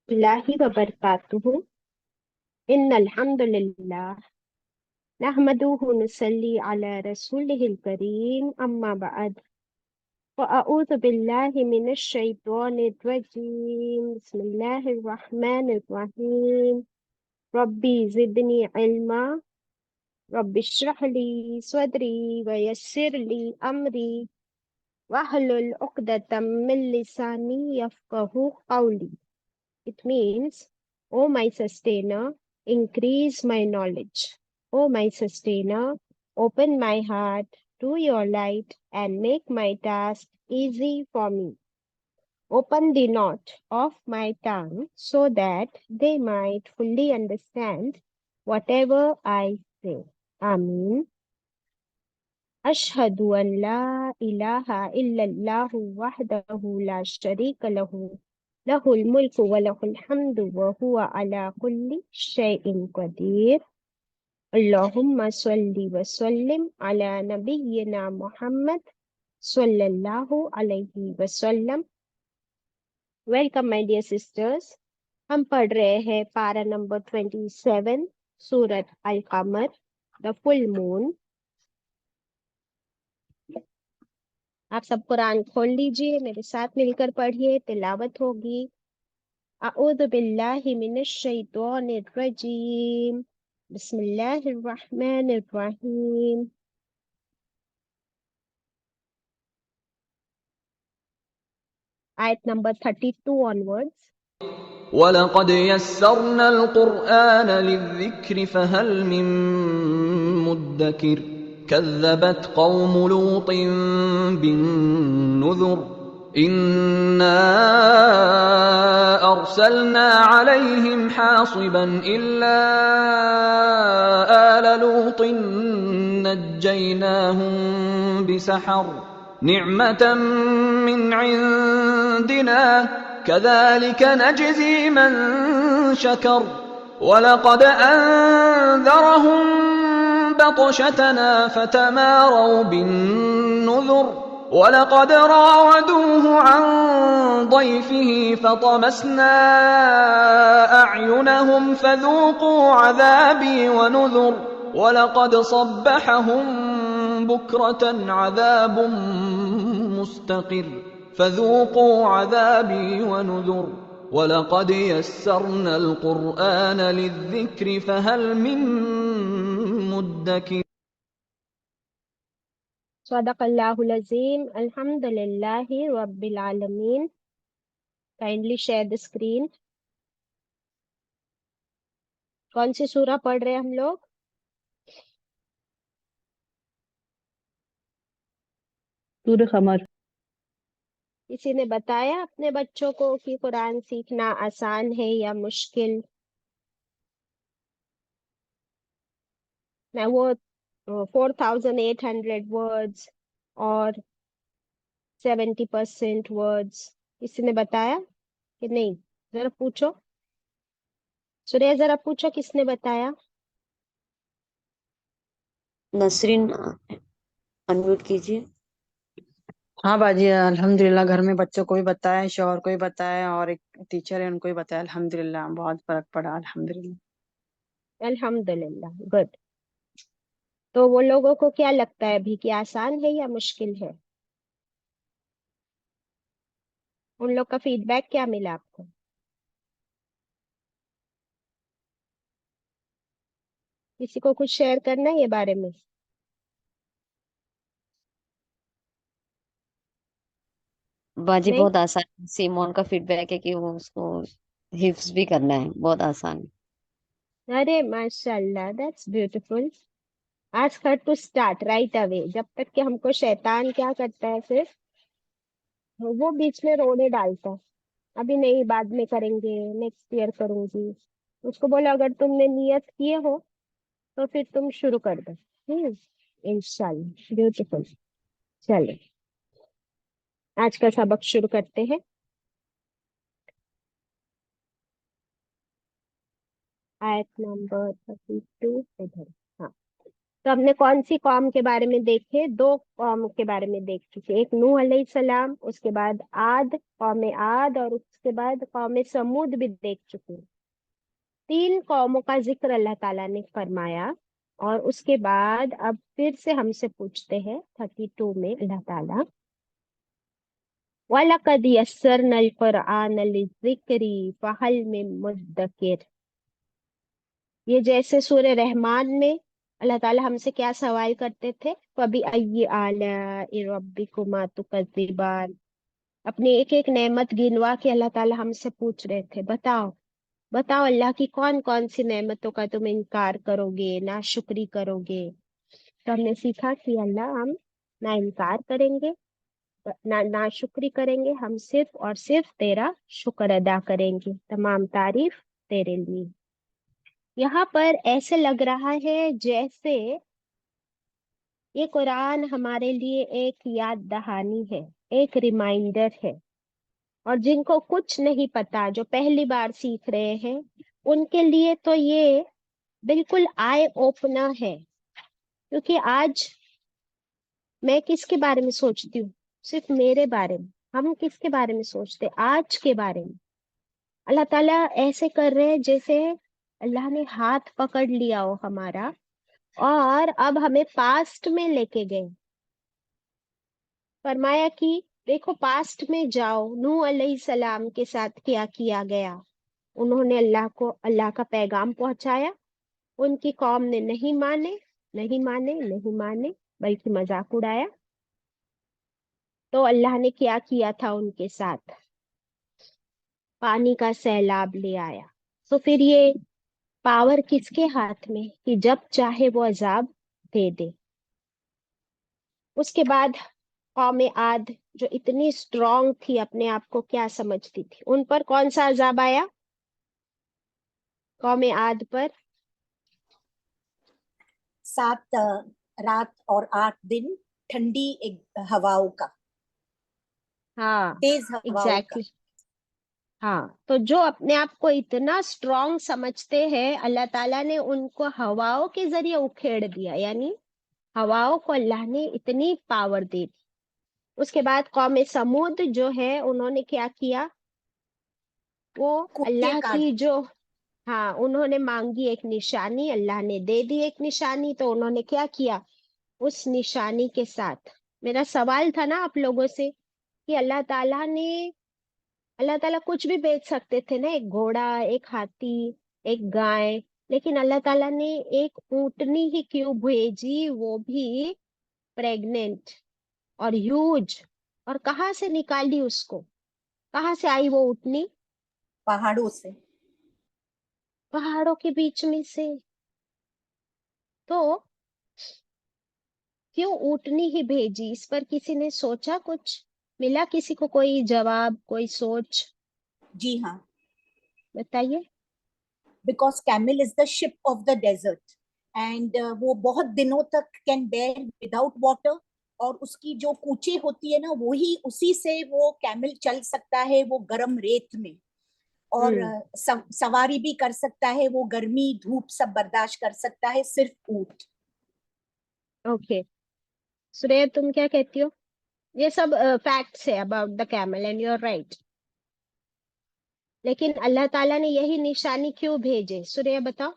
Allahi wa barakatuhu. Innal hamdalillah nahmaduhu nusalli ala rasulihil kareem amma ba'd. Wa a'udhu billahi minash shaitanir rajeem. Bismillahir rahmanir rahim. Rabbi zidni ilma. Rabbi shrah li sadri wa yassir li amri. Wahlul uqdatam min lisani yafqahu qawli. It means, O my sustainer, increase my knowledge. O my sustainer, open my heart to your light and make my task easy for me. Open the knot of my tongue so that they might fully understand whatever I say. Ameen. أشهد أن لا إله إلا الله وحده لا شريك له له الملك وله الحمد وهو على كل شيء قدير اللهم صل وسلم على نبينا محمد صلى الله عليه وسلم. Welcome my dear sisters. हम पढ़ रहे हैं पारा नंबर 27 सूरत अल कमर द फुल मून. आप सब कुरान खोल लीजिए, मेरे साथ मिलकर पढ़िए. तिलावत होगी. अऊज़ु बिल्लाहि मिनश शैतानिर रजीम. बिस्मिल्लाहिर रहमानिर रहीम. आयत नंबर 32 onwards. وَلَقَدْ يَسَّرْنَا الْقُرْآنَ لِلذِّكْرِ فَهَلْ مِن مُّدَّكِرٍ كَذَّبَتْ قَوْمُ لُوطٍ بِالنُّذُرِ إِنَّا أَرْسَلْنَا عَلَيْهِمْ حَاصِبًا إِلَّا آلَ لُوطٍ نَجَّيْنَاهُم بِسَحَرٍ نِعْمَةً مِّنْ عِندِنَا كذلك نجزي من شكر ولقد أنذرهم بطشتنا فتماروا بالنذر ولقد راودوه عن ضيفه فطمسنا أعينهم فذوقوا عذابي ونذر ولقد صبحهم بكرة عذاب مستقر فذوقوا عذابي ونذر وَلَقَدْ يَسَّرْنَا الْقُرْآنَ لِلذِّكْرِ فَهَلْ مِن مُّدَّكِرٍ. Sadaqallahul Azim. Alhamdulillahi Rabbil Alameen. Kindly share the screen. कौन सी सूरा पढ़ रहे हैं हम लोग? सूरह कमर. किसी ने बताया अपने बच्चों को कि कुरान सीखना आसान है या मुश्किल? मैं वो 4800 वर्ड्स और 70% वर्ड्स, किसी ने बताया कि नहीं? जरा पूछो. सुरेश जरा पूछो किसने बताया. नसरीन अनम्यूट कीजिए. हाँ बाजी, अल्हम्दुलिल्लाह घर में बच्चों को भी बताया, शौहर को भी बताया और एक टीचर है उनको भी बताया. अल्हम्दुलिल्लाह बहुत फर्क पड़ा. अल्हम्दुलिल्लाह. अल्हम्दुलिल्लाह, गुड. तो वो लोगों को क्या लगता है अभी कि आसान है या मुश्किल है? उन लोग का फीडबैक क्या मिला आपको? किसी को कुछ शेयर करना है ये बारे में? बाजी नहीं. बहुत आसान है. सीमोन का फीडबैक है कि वो उसको हिफ्स भी करना है. बहुत आसान है. अरे माशाल्लाह, that's beautiful. Ask her to start right away. जब तक कि हमको शैतान क्या करता है, फिर वो बीच में रोड़े डालता है. अभी नहीं, बाद में करेंगे, नेक्स्ट ईयर करूंगी. उसको बोलो अगर तुमने नियत किए हो तो फिर तुम शुरू कर दो. इंशाल्लाह. ब्यूटीफुल. चलो आज का सबक शुरू करते हैं. आयत नंबर 32 इधर. हाँ. تو ہم نے کون سی قوم کے بارے میں دیکھے؟ دو قوم کے بارے میں دیکھ چکے، ایک نوح علیہ السلام، اس کے بعد قوم عاد، اور اس کے بعد قوم سمود بھی دیکھ چکے۔ تین قوموں کا ذکر اللہ تعالیٰ نے فرمایا، اور اس کے بعد اب پھر سے ہم سے پوچھتے ہیں 32 میں اللہ تعالیٰ، وَلَقَدْ يَسَّرْنَا الْقُرْآنَ لِلذِّكْرِ فَهَلْ مِن مُدَّكِرٍ۔ یہ جیسے سورہ رحمان میں اللہ تعالیٰ ہم سے کیا سوال کرتے تھے، فَبِأَيِّ آلَاءِ رَبِّكُمَا تُكَذِّبَانِ، اپنی ایک ایک نعمت گنوا کے اللہ تعالیٰ ہم سے پوچھ رہے تھے، بتاؤ اللہ کی کون کون سی نعمتوں کا تم انکار کرو گے، ناشکری کرو گے۔ تو ہم نے سیکھا کہ اللہ ہم نہ انکار کریں گے نہ ناشکری کریں گے، ہم صرف اور صرف تیرا شکر ادا کریں گے، تمام تعریف تیرے لیے۔ یہاں پر ایسے لگ رہا ہے جیسے یہ قرآن ہمارے لیے ایک یاد دہانی ہے، ایک ریمائنڈر ہے، اور جن کو کچھ نہیں پتا، جو پہلی بار سیکھ رہے ہیں، ان کے لیے تو یہ بالکل آئی اوپنر ہے۔ کیونکہ آج میں کس کے بارے میں سوچتی ہوں؟ صرف میرے بارے میں۔ ہم کس کے بارے میں سوچتے؟ آج کے بارے میں۔ اللہ تعالیٰ ایسے کر رہے ہیں جیسے اللہ نے ہاتھ پکڑ لیا ہو ہمارا، اور اب ہمیں پاسٹ میں لے کے گئے۔ فرمایا کہ دیکھو پاسٹ میں جاؤ، نوح علیہ السلام کے ساتھ کیا کیا گیا۔ انہوں نے اللہ کا پیغام پہنچایا، ان کی قوم نے نہیں مانے، بلکہ مذاق اڑایا۔ تو اللہ نے کیا کیا تھا ان کے ساتھ؟ پانی کا سیلاب لے آیا۔ تو پھر یہ پاور کس کے ہاتھ میں کہ جب چاہے وہ عذاب دے دے۔ اس کے بعد قوم عاد جو اتنی اسٹرانگ تھی، اپنے آپ کو کیا سمجھتی تھی، ان پر کون سا عذاب آیا؟ قوم عاد پر 7 رات اور 8 دن ٹھنڈی ہواؤں کا، ہاں تیز ہواؤں کا۔ ایگزیکٹلی ہاں، تو جو اپنے آپ کو اتنا اسٹرانگ سمجھتے ہیں، اللہ تعالیٰ نے ان کو ہواؤں کے ذریعے اکھیڑ دیا، یعنی ہواؤں کو اللہ نے اتنی پاور دے دی۔ اس کے بعد قوم سمود جو ہے، انہوں نے کیا کیا؟ وہ کوکے اللہ کاٹ کی ہاں، انہوں نے مانگی ایک نشانی، اللہ نے دے دی ایک نشانی، تو انہوں نے کیا کیا اس نشانی کے ساتھ؟ میرا سوال تھا نا آپ لوگوں سے کہ اللہ تعالیٰ کچھ بھی بھیج سکتے تھے نا، ایک گھوڑا، ایک ہاتھی، ایک گائے، لیکن اللہ تعالیٰ نے ایک اونٹنی ہی کیوں بھیجی، وہ بھی پریگننٹ اور ہیوج؟ اور کہاں سے نکالی اس کو؟ کہاں سے آئی وہ اونٹنی؟ پہاڑوں سے، پہاڑوں کے بیچ میں سے۔ تو کیوں اونٹنی ہی بھیجی؟ اس پر کسی نے سوچا؟ کچھ ملا کسی کو کوئی جواب، کوئی سوچ؟ جی ہاں، بتائیے۔ Because camel is the ship of the desert, and وہ بہت دنوں تک کین بیئر وداؤٹ واٹر، اور اس کی جو کوچے ہوتی ہے نا، وہی اسی سے وہ کیمل چل سکتا ہے وہ گرم ریت میں، اور سواری بھی کر سکتا ہے، وہ گرمی دھوپ سب برداشت کر سکتا ہے، صرف اونٹ۔ اوکے سریہ، تم کیا کہتی ہو؟ یہ سب فیکٹس ہے about the camel, and you are right, لیکن اللہ تعالیٰ نے یہی نشانی کیوں بھیجے؟ سریہ بتاؤ۔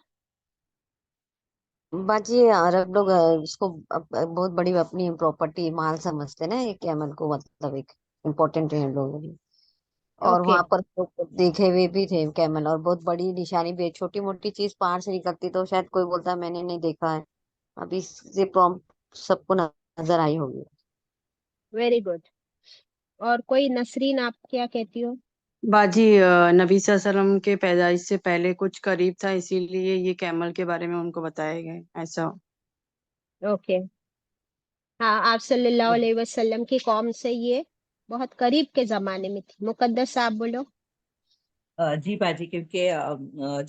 باجی عرب لوگ اس کو بہت بڑی اپنی پراپرٹی مال سمجھتے نا، یہ کیمل کو، مطلب ایک امپورٹنٹ ہے لوگوں نے، اور اوکے وہاں پر دیکھے ہوئے بھی تھے کیمل، اور بہت بڑی نشانی بھی ہے، چھوٹی موٹی چیز پہاڑ سے نکلتی تو شاید کوئی بولتا میں نے نہیں دیکھا ہے، ابھی سے پرومپٹ سب کو نظر آئی ہوگی۔ Very good. اور کوئی نسرین، آپ کیا کہتی ہو؟ باجی نبی صلی اللہ علیہ وسلم کے پیدائش سے پہلے کچھ قریب تھا، اسی لیے یہ کیمل کے بارے میں ان کو بتایا گئے ایسا۔ اوکے ہاں، آپ صلی اللہ علیہ وسلم کی قوم سے یہ بہت قریب کے زمانے میں تھی۔ مقدس صاحب بولو۔ جی باجی، کیونکہ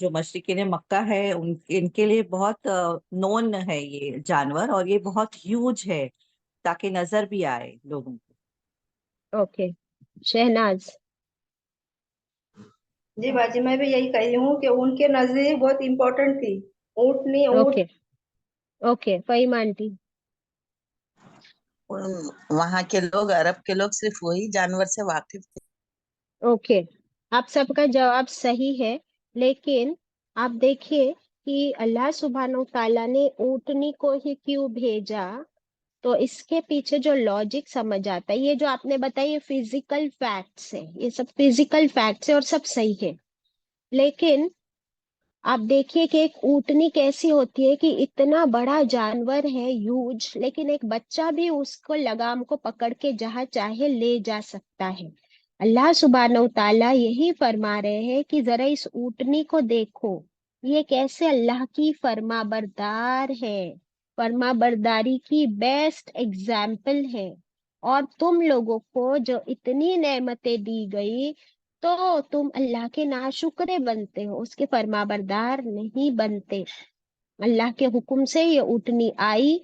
جو مشرقین مکہ ہے ان کے لیے بہت نون ہے یہ جانور، اور یہ بہت ہیوج ہے تاکہ نظر بھی آئے لوگوں کو۔ اوکے شہناز۔ جی باجی، میں بھی یہی کہی ہوں کہ ان کے نزدیک بہت امپورٹنٹ تھی اونٹنی، اونٹ اوکے ओके, फहीम आंटी। वहाँ के लोग, अरब के लोग सिर्फ वही जानवर से वाकिफ थे। ओके, आप सबका जवाब सही है, लेकिन आप देखिए कि अल्लाह सुब्हानहू ताला ने ऊँटनी को ही क्यों भेजा। तो इसके पीछे जो लॉजिक समझ आता है, ये जो आपने बताया ये फिजिकल फैक्ट्स है, ये सब फिजिकल फैक्ट्स है और सब सही है। लेकिन आप देखिए कि एक ऊँटनी कैसी होती है कि इतना बड़ा जानवर है, ह्यूज, लेकिन एक बच्चा भी उसको लगाम को पकड़ के जहां चाहे ले जा सकता है। अल्लाह सुब्हानहू ताला यही फरमा रहे हैं कि जरा इस ऊँटनी को देखो, ये कैसे अल्लाह की फरमाबरदार है, फरमाबरदारी की बेस्ट एग्जाम्पल है। और तुम लोगों को जो इतनी नेमतें दी गई, तो तुम अल्लाह के नाशुक्रे बनते हो, उसके फरमाबरदार नहीं बनते। अल्लाह के हुक्म से ये ऊँटनी आई,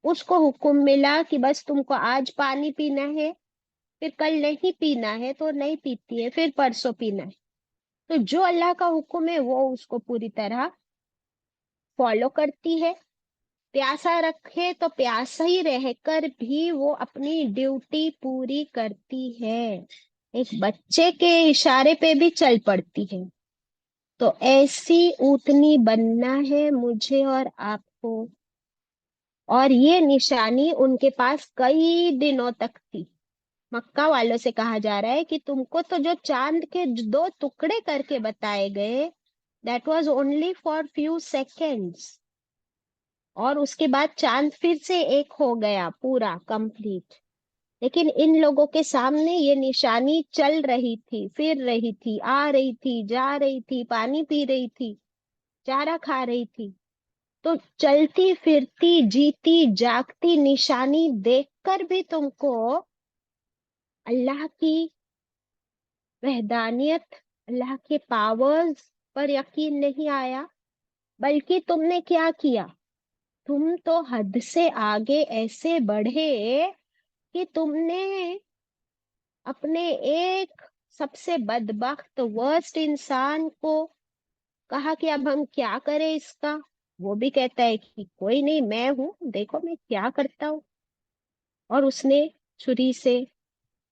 उसको हुक्म मिला कि बस तुमको आज पानी पीना है, फिर कल नहीं पीना है तो नहीं पीती है, फिर परसों पीना है। तो जो अल्लाह का हुक्म है वो उसको पूरी तरह फॉलो करती है। प्यासा रखे तो प्यासा ही रहकर भी वो अपनी ड्यूटी पूरी करती है, एक बच्चे के इशारे पे भी चल पड़ती है। तो ऐसी ऊँटनी बनना है मुझे और आपको। और ये निशानी उनके पास कई दिनों तक थी। मक्का वालों से कहा जा रहा है कि तुमको तो जो चांद के दो टुकड़े करके बताए गए, that was only for few seconds, और उसके बाद चांद फिर से एक हो गया पूरा कंप्लीट। लेकिन इन लोगों के सामने ये निशानी चल रही थी, फिर रही थी, आ रही थी, जा रही थी, पानी पी रही थी, चारा खा रही थी। तो चलती फिरती जीती जागती निशानी देखकर भी तुमको अल्लाह की वहदानियत, अल्लाह के पावर्स पर यकीन नहीं आया, बल्कि तुमने क्या किया, तुम तो हद से आगे ऐसे बढ़े कि तुमने अपने एक सबसे बदबख्त वर्स्ट इंसान को कहा कि अब हम क्या करें इसका। वो भी कहता है कि कोई नहीं, मैं हूं, देखो मैं क्या करता हूँ। और उसने छुरी से,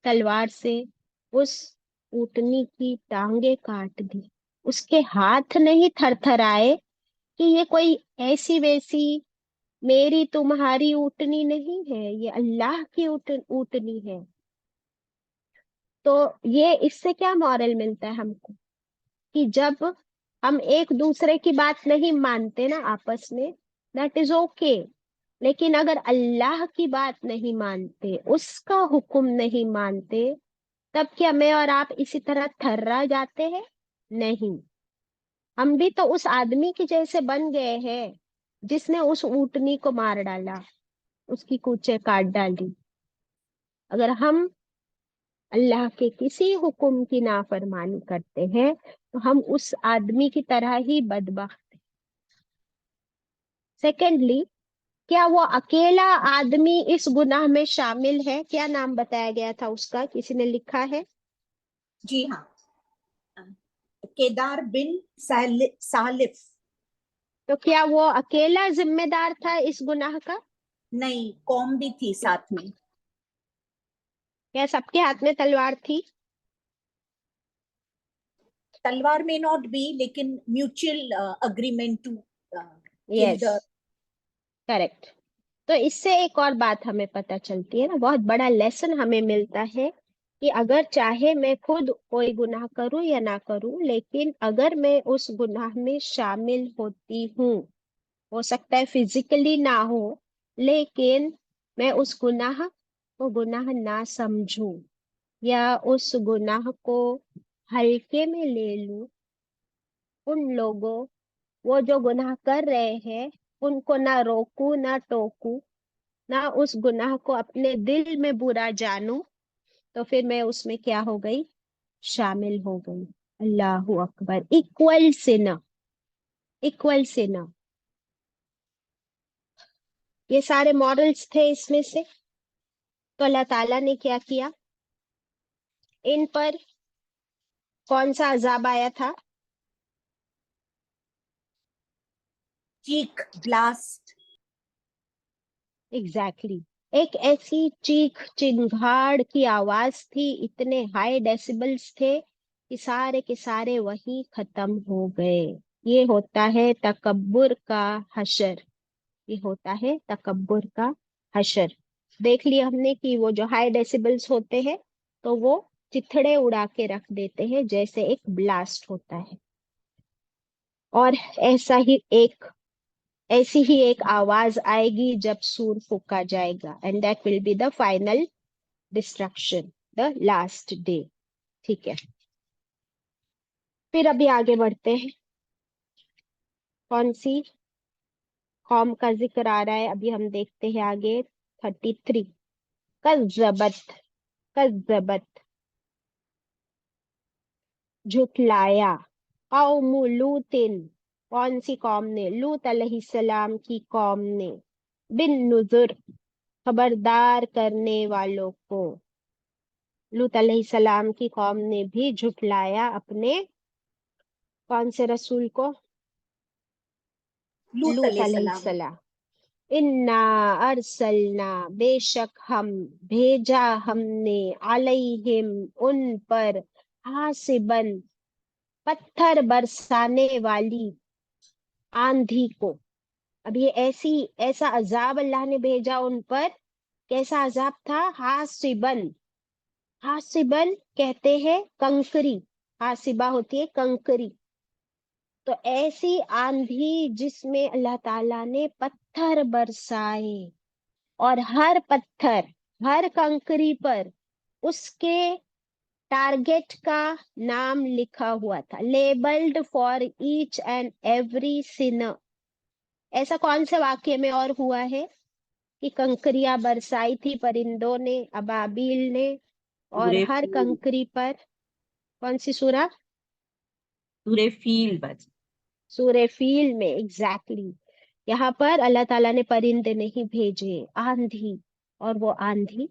तलवार से उस ऊँटनी की टांगे काट दी। उसके हाथ नहीं थरथराए कि ये कोई ऐसी वैसी मेरी तुम्हारी ऊँटनी नहीं है, ये अल्लाह की ऊँटनी है। तो ये इससे क्या मॉरल मिलता है हमको, कि जब हम एक दूसरे की बात नहीं मानते ना आपस में, दैट इज ओके, लेकिन अगर अल्लाह की बात नहीं मानते, उसका हुक्म नहीं मानते, तब क्या मैं और आप इसी तरह थर्रा जाते हैं? नहीं, हम भी तो उस आदमी के जैसे बन गए हैं जिसने उस ऊँटनी को मार डाला, उसकी कूचे काट डाली। अगर हम अल्लाह के किसी हुक्म की नाफरमानी करते हैं तो हम उस आदमी की तरह ही बदबख्त हैं। सेकेंडली, क्या वो अकेला आदमी इस गुनाह में शामिल है? क्या नाम बताया गया था उसका, किसी ने लिखा है? जी हाँ, केदार बिन सालिफ। तो क्या वो अकेला जिम्मेदार था इस गुनाह का? नहीं, कौम भी थी साथ में। क्या सबके हाथ में तलवार थी? तलवार में नॉट बी, लेकिन mutual agreement to kill yes, the. Correct. तो इससे एक और बात हमें पता चलती है ना, बहुत बड़ा लेसन हमें मिलता है कि अगर चाहे मैं खुद कोई गुनाह करूं या ना करूं, लेकिन अगर मैं उस गुनाह में शामिल होती हूँ, हो सकता है फिजिकली ना हो, लेकिन मैं उस गुनाह को गुनाह ना समझूं या उस गुनाह को हल्के में ले लूं, उन लोगों, वो जो गुनाह कर रहे हैं, उनको ना रोकू ना टोकू, ना उस गुनाह को अपने दिल में बुरा जानू, तो फिर मैं उसमें क्या हो गई, शामिल हो गई। Allahu Akbar. Equal Sinner, equal Sinner. ये सारे मॉडल्स थे इसमें से। तो अल्लाह ताला ने क्या किया, इन पर कौन सा अजाब आया था? चीक, ब्लास्ट। एग्जैक्टली एक ऐसी चीख चिंगाड़ की आवाज थी, इतने हाई डेसिबल्स थे कि सारे के सारे वहीं खत्म हो गए। ये होता है तकब्बुर का हशर। ये होता है तकब्बुर का हशर। देख लिया हमने कि वो जो हाई डेसिबल्स होते हैं तो वो चिथड़े उड़ा के रख देते हैं, जैसे एक ब्लास्ट होता है। और ऐसा ही एक ऐसी ही एक आवाज आएगी जब सूर फूका जाएगा, and that will be the final destruction, the last day. ठीक है, फिर अभी आगे बढ़ते हैं। कौन सी कौम का जिक्र आ रहा है, अभी हम देखते हैं आगे। 33। कज़्ज़बत, कज़्ज़बत झुठलाया, कौम लूतिन, कौन सी कौम ने, लूत अलैहिस्सलाम की कौम ने, बिन नुजुर, खबरदार करने वालों को। लूत अलैहिस्सलाम की कौम ने भी झुठलाया अपने कौन से रसूल को, लूत लूत अलैहिस्सलाम। अलैहिस्सलाम। इन्ना अरसलना, बेशक हम, भेजा हमने, अलैहिम, उन पर, हासिबन, पत्थर बरसाने वाली आंधी को। अब ये ऐसा अजाब अल्लाह ने भेजा उन पर। कैसा अजाब था? हासिबन, हासिबन कहते हैं कंकरी, हासिबा होती है कंकरी। तो ऐसी आंधी जिसमें अल्लाह ताला ने पत्थर बरसाए, और हर पत्थर, हर कंकरी पर उसके टारगेट का नाम लिखा हुआ था, labelled for each and every Sinner. ऐसा कौन से वाक्य में और हुआ है कि कंकरियां बरसाई थी परिंदों ने, अबाबील ने, और सूर्य हर फील, कंकरी पर? कौन सी सूरा? सूर्य फील बाजी। सूरे फील में, एग्जैक्टली यहाँ पर अल्लाह ताला ने परिंदे नहीं भेजे, आंधी। और वो आंधी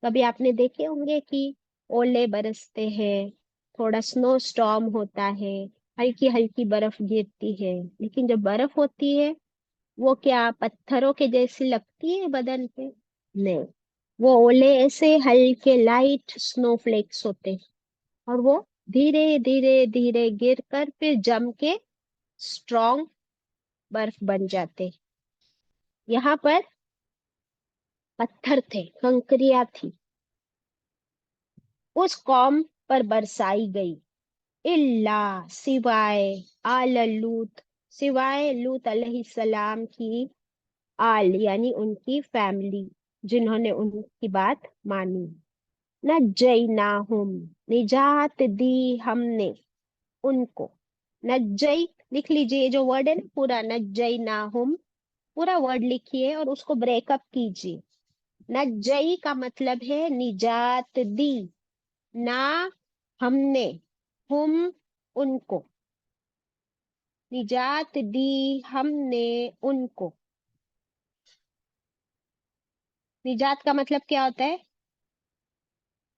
कभी आपने देखे होंगे कि ओले बरसते हैं, थोड़ा स्नो स्टॉर्म होता है, हल्की हल्की बर्फ गिरती है, लेकिन जब बर्फ होती है वो क्या पत्थरों के जैसी लगती है बदन पे? नहीं, वो ओले ऐसे हल्के लाइट स्नोफ्लेक्स होते हैं, और वो धीरे धीरे धीरे गिर कर फिर जम के स्ट्रॉन्ग बर्फ बन जाते। यहाँ पर पत्थर थे, कंकरियां थी, उस कौम पर बरसाई गई। इल्ला, सिवाय, आल लूत, सिवाय लूत अलैहिस्सलाम की आल यानी उनकी फैमिली, जिन्होंने उनकी बात मानी। नज्जैनाहुम, निजात दी हमने उनको। नज्जई लिख लीजिए, ये जो वर्ड है ना पूरा, नज्जैनाहुम, पूरा वर्ड लिखिए और उसको ब्रेकअप कीजिए। नज्जई का मतलब है निजात दी, ना हमने, हम उनको, निजात दी हमने उनको। निजात का मतलब क्या होता है?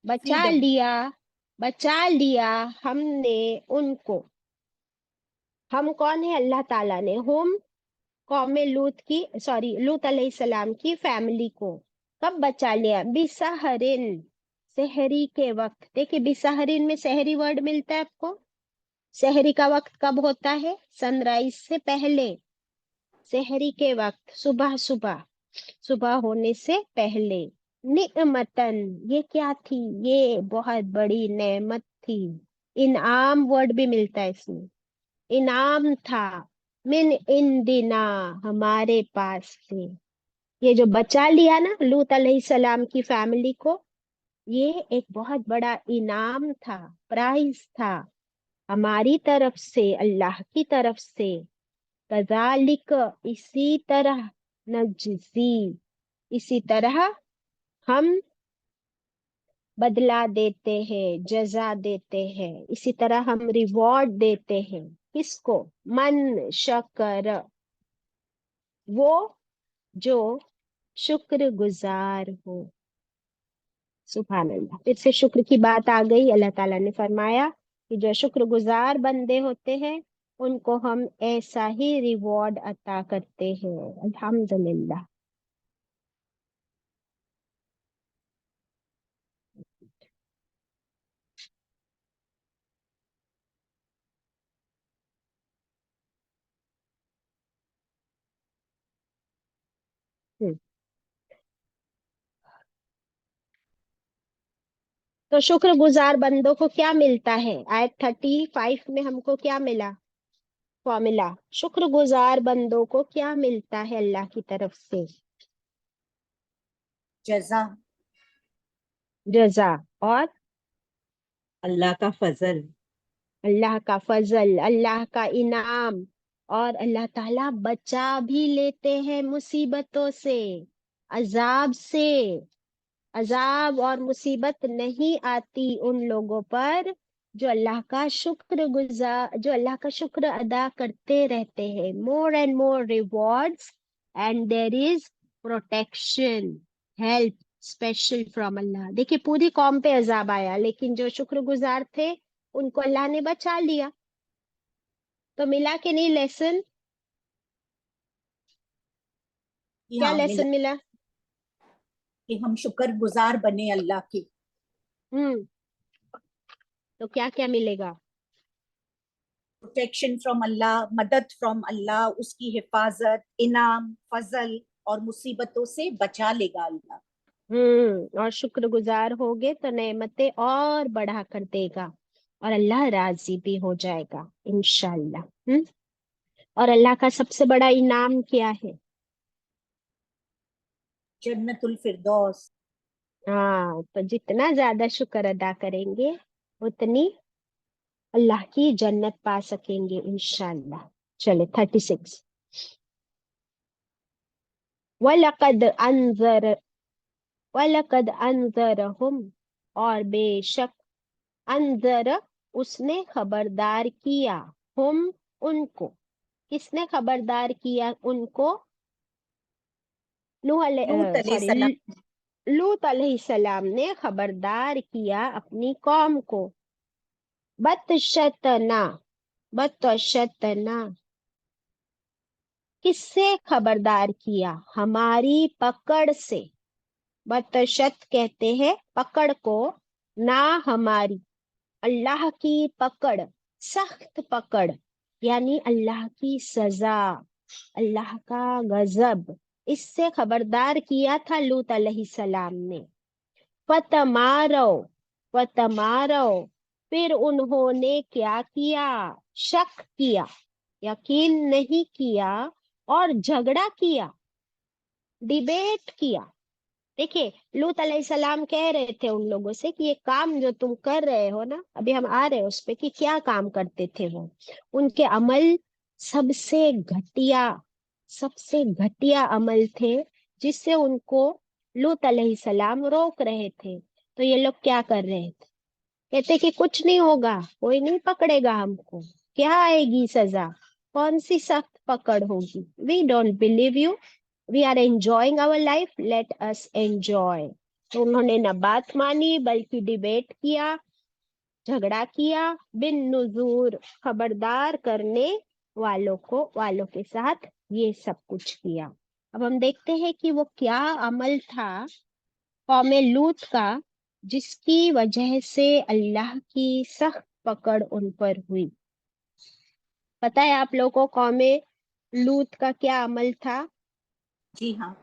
बचा फ्रीडम। लिया, बचा लिया हमने उनको। हम कौन है? अल्लाह ताला ने। हम कौम लूत की, सॉरी लूत अलैहिस्सलाम की फैमिली को कब बचा लिया? बिसहरिन, सहरी के वक्त। देखिए बिसहरिन में सहरी वर्ड मिलता है आपको। सहरी का वक्त कब होता है? सनराइज से पहले। सहरी के वक्त, सुबह सुबह, सुबह होने से पहले। निअमतन, ये क्या थी? ये बहुत बड़ी नेमत थी। इनाम वर्ड भी मिलता है इसमें, इनाम था। मिन इंदिना, हमारे पास से। ये जो बचा लिया ना लूत अलैहिस्सलाम की फैमिली को, ये एक बहुत बड़ा इनाम था, प्राइज था, हमारी तरफ से, अल्लाह की तरफ से। कजालिक, इसी तरह, नजजी, इसी तरह हम बदला देते हैं, जजा देते हैं, इसी तरह हम रिवॉर्ड देते हैं। किसको? मन शकर, वो जो शुक्र गुजार हो। सुभान अल्लाह, फिर से शुक्र की बात आ गई। अल्लाह ताला ने फरमाया कि जो शुक्रगुजार बंदे होते हैं उनको हम ऐसा ही रिवॉर्ड अता करते हैं। अल्हम्दुलिल्लाह। हम्म, तो शुक्रगुजार बंदों को क्या मिलता है? आयत 35 में हमको क्या मिला? फॉर्मूला, शुक्रगुजार बंदों को क्या मिलता है अल्लाह की तरफ से? जजा, जजा, और अल्लाह का फजल, अल्लाह का फजल, अल्लाह का इनाम। और अल्लाह ताला बचा भी लेते हैं मुसीबतों से, अजाब से। अजाब और मुसीबत नहीं आती उन लोगों पर जो अल्लाह का शुक्र गुजार, जो अल्लाह का शुक्र अदा करते रहते हैं। More and more rewards, and there is protection, help special from Allah. देखिए, पूरी कौम पे अजाब आया, लेकिन जो शुक्रगुजार थे उनको अल्लाह ने बचा लिया। तो मिला कि नहीं लेसन? कि क्या हाँ मिला, लेसन मिला? कि हम शुक्रगुजार बने अल्लाह के। हम्म, तो क्या क्या मिलेगा? प्रोटेक्शन फ्रॉम अल्लाह, मदद फ्रॉम अल्लाह, उसकी हिफाजत, इनाम, फजल, और मुसीबतों से बचा लेगा अल्लाह। और शुक्रगुजार होगे तो नेमतें और बढ़ा कर देगा, और अल्लाह राजी भी हो जाएगा इंशाल्लाह। और अल्लाह का सबसे बड़ा इनाम क्या है? जन्नतुल फिरदौस। हाँ, तो जितना ज्यादा शुक्र अदा करेंगे उतनी अल्लाह की जन्नत पा सकेंगे इंशाल्लाह। चले 36। वलकद अंजर वलकद अंजरहुम, और बेशक अंजर, उसने खबरदार किया, हम, उनको। किसने खबरदार किया उनको? लूत सॉरी, अलैहिस्सलाम। लूत अलैहिस्सलाम ने खबरदार किया अपनी कौम को। बतशतना, बतशतना, किससे खबरदार किया? हमारी पकड़ से। बतशत कहते हैं पकड़ को, ना हमारी, अल्लाह की पकड़, सख्त पकड़, यानी अल्लाह की सजा, अल्लाह का गजब। इससे खबरदार किया था लूत अलैहिस्सलाम ने। फतमारो, फतमारो, फिर उन्होंने क्या किया? शक किया, यकीन नहीं किया, और झगड़ा किया, डिबेट किया। देखिए, लूत अलैहिस्सलाम कह रहे थे उन लोगों से कि ये काम जो तुम कर रहे हो ना, अभी हम आ रहे हैं उस पे कि क्या काम करते थे वो। उनके अमल सबसे घटिया, सबसे घटिया अमल थे, जिससे उनको लूत अलैहिस्सलाम रोक रहे थे। तो ये लोग क्या कर रहे थे? कहते कि कुछ नहीं होगा, कोई नहीं पकड़ेगा हमको, क्या आएगी सजा, कौन सी सख्त पकड़ होगी। We don't believe you, we are enjoying our life, let us enjoy. तो उन्होंने न बात मानी बल्कि डिबेट किया, झगड़ा किया, बिन नुजूर, खबरदार करने वालों को, वालों के साथ ये सब कुछ किया। अब हम देखते हैं कि वो क्या अमल था कौमे लूत का, जिसकी वजह से अल्लाह की सख्त पकड़ उन पर हुई। पता है आप लोगों को कौमे लूत का क्या अमल था? जी हाँ,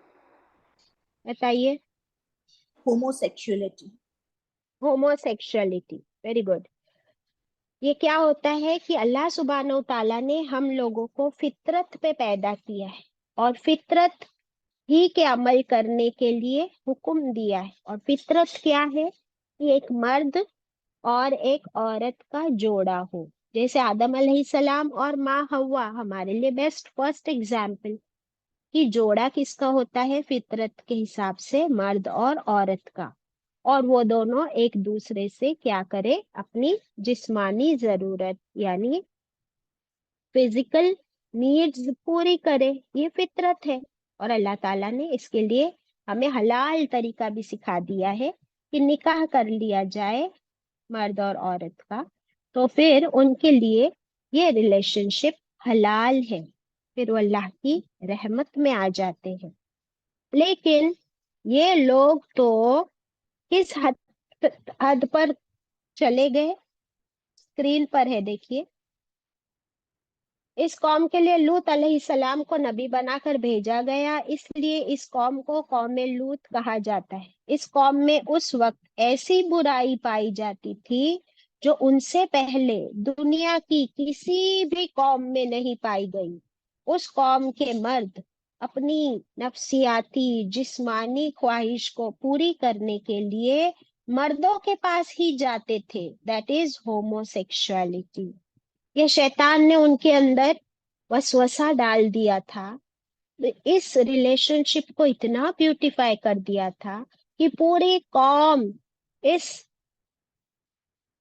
बताइए। होमोसेक्सुअलिटी। Homosexuality, very good. ये क्या होता है कि अल्लाह सुब्हानहू ताला ने हम लोगों को फितरत पे पैदा किया है, और फितरत ही के अमल करने के लिए हुक्म दिया है। और फितरत क्या है? कि एक मर्द और एक औरत का जोड़ा हो। जैसे आदम अलैहिस्सलाम और माँ हव्वा हमारे लिए बेस्ट फर्स्ट एग्जाम्पल, कि जोड़ा किसका होता है फितरत के हिसाब से? मर्द और औरत का। और वो दोनों एक दूसरे से क्या करे? अपनी जिस्मानी जरूरत यानी फिजिकल नीड्स पूरी करे, ये फितरत है। और अल्लाह ताला ने इसके लिए हमें हलाल तरीका भी सिखा दिया है कि निकाह कर लिया जाए मर्द और औरत का, तो फिर उनके लिए ये रिलेशनशिप हलाल है, फिर वो अल्लाह की रहमत में आ जाते हैं। लेकिन ये लोग तो किस हद हद पर चले गए? स्क्रीन पर है, देखिए। इस कौम के लिए लूत अलैहिस्सलाम को नबी बनाकर भेजा गया, इसलिए इस कौम को कौम लूत कहा जाता है। इस कौम में उस वक्त ऐसी बुराई पाई जाती थी जो उनसे पहले दुनिया की किसी भी कौम में नहीं पाई गई। उस कौम के मर्द अपनी नफसियाती जिस्मानी ख्वाहिश को पूरी करने के लिए मर्दों के पास ही जाते थे, दैट इज होमोसेक्सुअलिटी। ये शैतान ने उनके अंदर वसवसा डाल दिया था, इस रिलेशनशिप को इतना ब्यूटिफाई कर दिया था कि पूरी कौम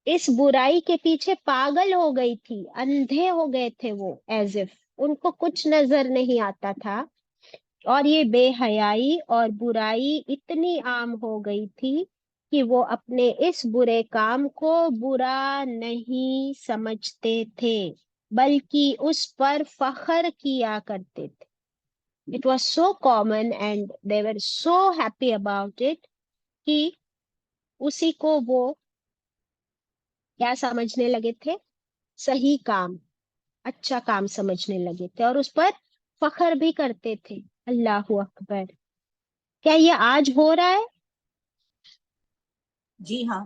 इस बुराई के पीछे पागल हो गई थी, अंधे हो गए थे वो, एज इफ उनको कुछ नजर नहीं आता था। और ये बेहयाई और बुराई इतनी आम हो गई थी कि वो अपने इस बुरे काम को बुरा नहीं समझते थे, बल्कि उस पर फख्र किया करते थे। It was so common and they were so happy about it कि उसी को वो क्या समझने लगे थे, सही काम, अच्छा काम समझने लगे थे और उस पर फख्र भी करते थे। अल्लाह अकबर। क्या ये आज हो रहा है? जी हाँ,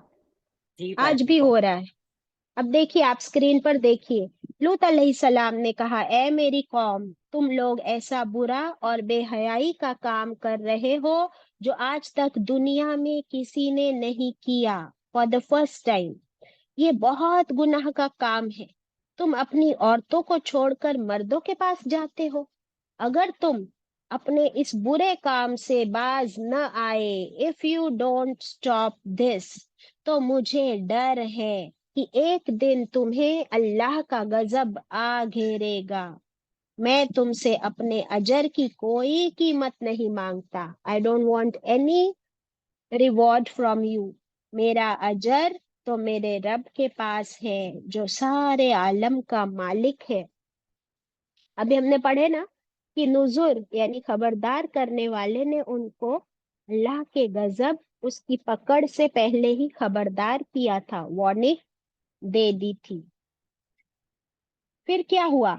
जी आज बाजी। भी हो रहा है। अब देखिए, आप स्क्रीन पर देखिए, लूत अलैहिस्सलाम ने कहा, ए मेरी कौम, तुम लोग ऐसा बुरा और बेहयाई का काम कर रहे हो जो आज तक दुनिया में किसी ने नहीं किया, फॉर द फर्स्ट टाइम। ये बहुत गुनाह का काम है। तुम अपनी औरतों को छोड़कर मर्दों के पास जाते हो। अगर तुम अपने इस बुरे काम से बाज न आए, if you don't stop this, तो मुझे डर है कि एक दिन तुम्हें अल्लाह का गजब आ घेरेगा। मैं तुमसे अपने अजर की कोई कीमत नहीं मांगता। I don't want any reward from you. मेरा अजर तो मेरे रब के पास है जो सारे आलम का मालिक है। अभी हमने पढ़े ना कि नुजुर यानी खबरदार करने वाले ने उनको अल्लाह के गजब, उसकी पकड़ से पहले ही खबरदार किया था, वार्निंग दे दी थी। फिर क्या हुआ?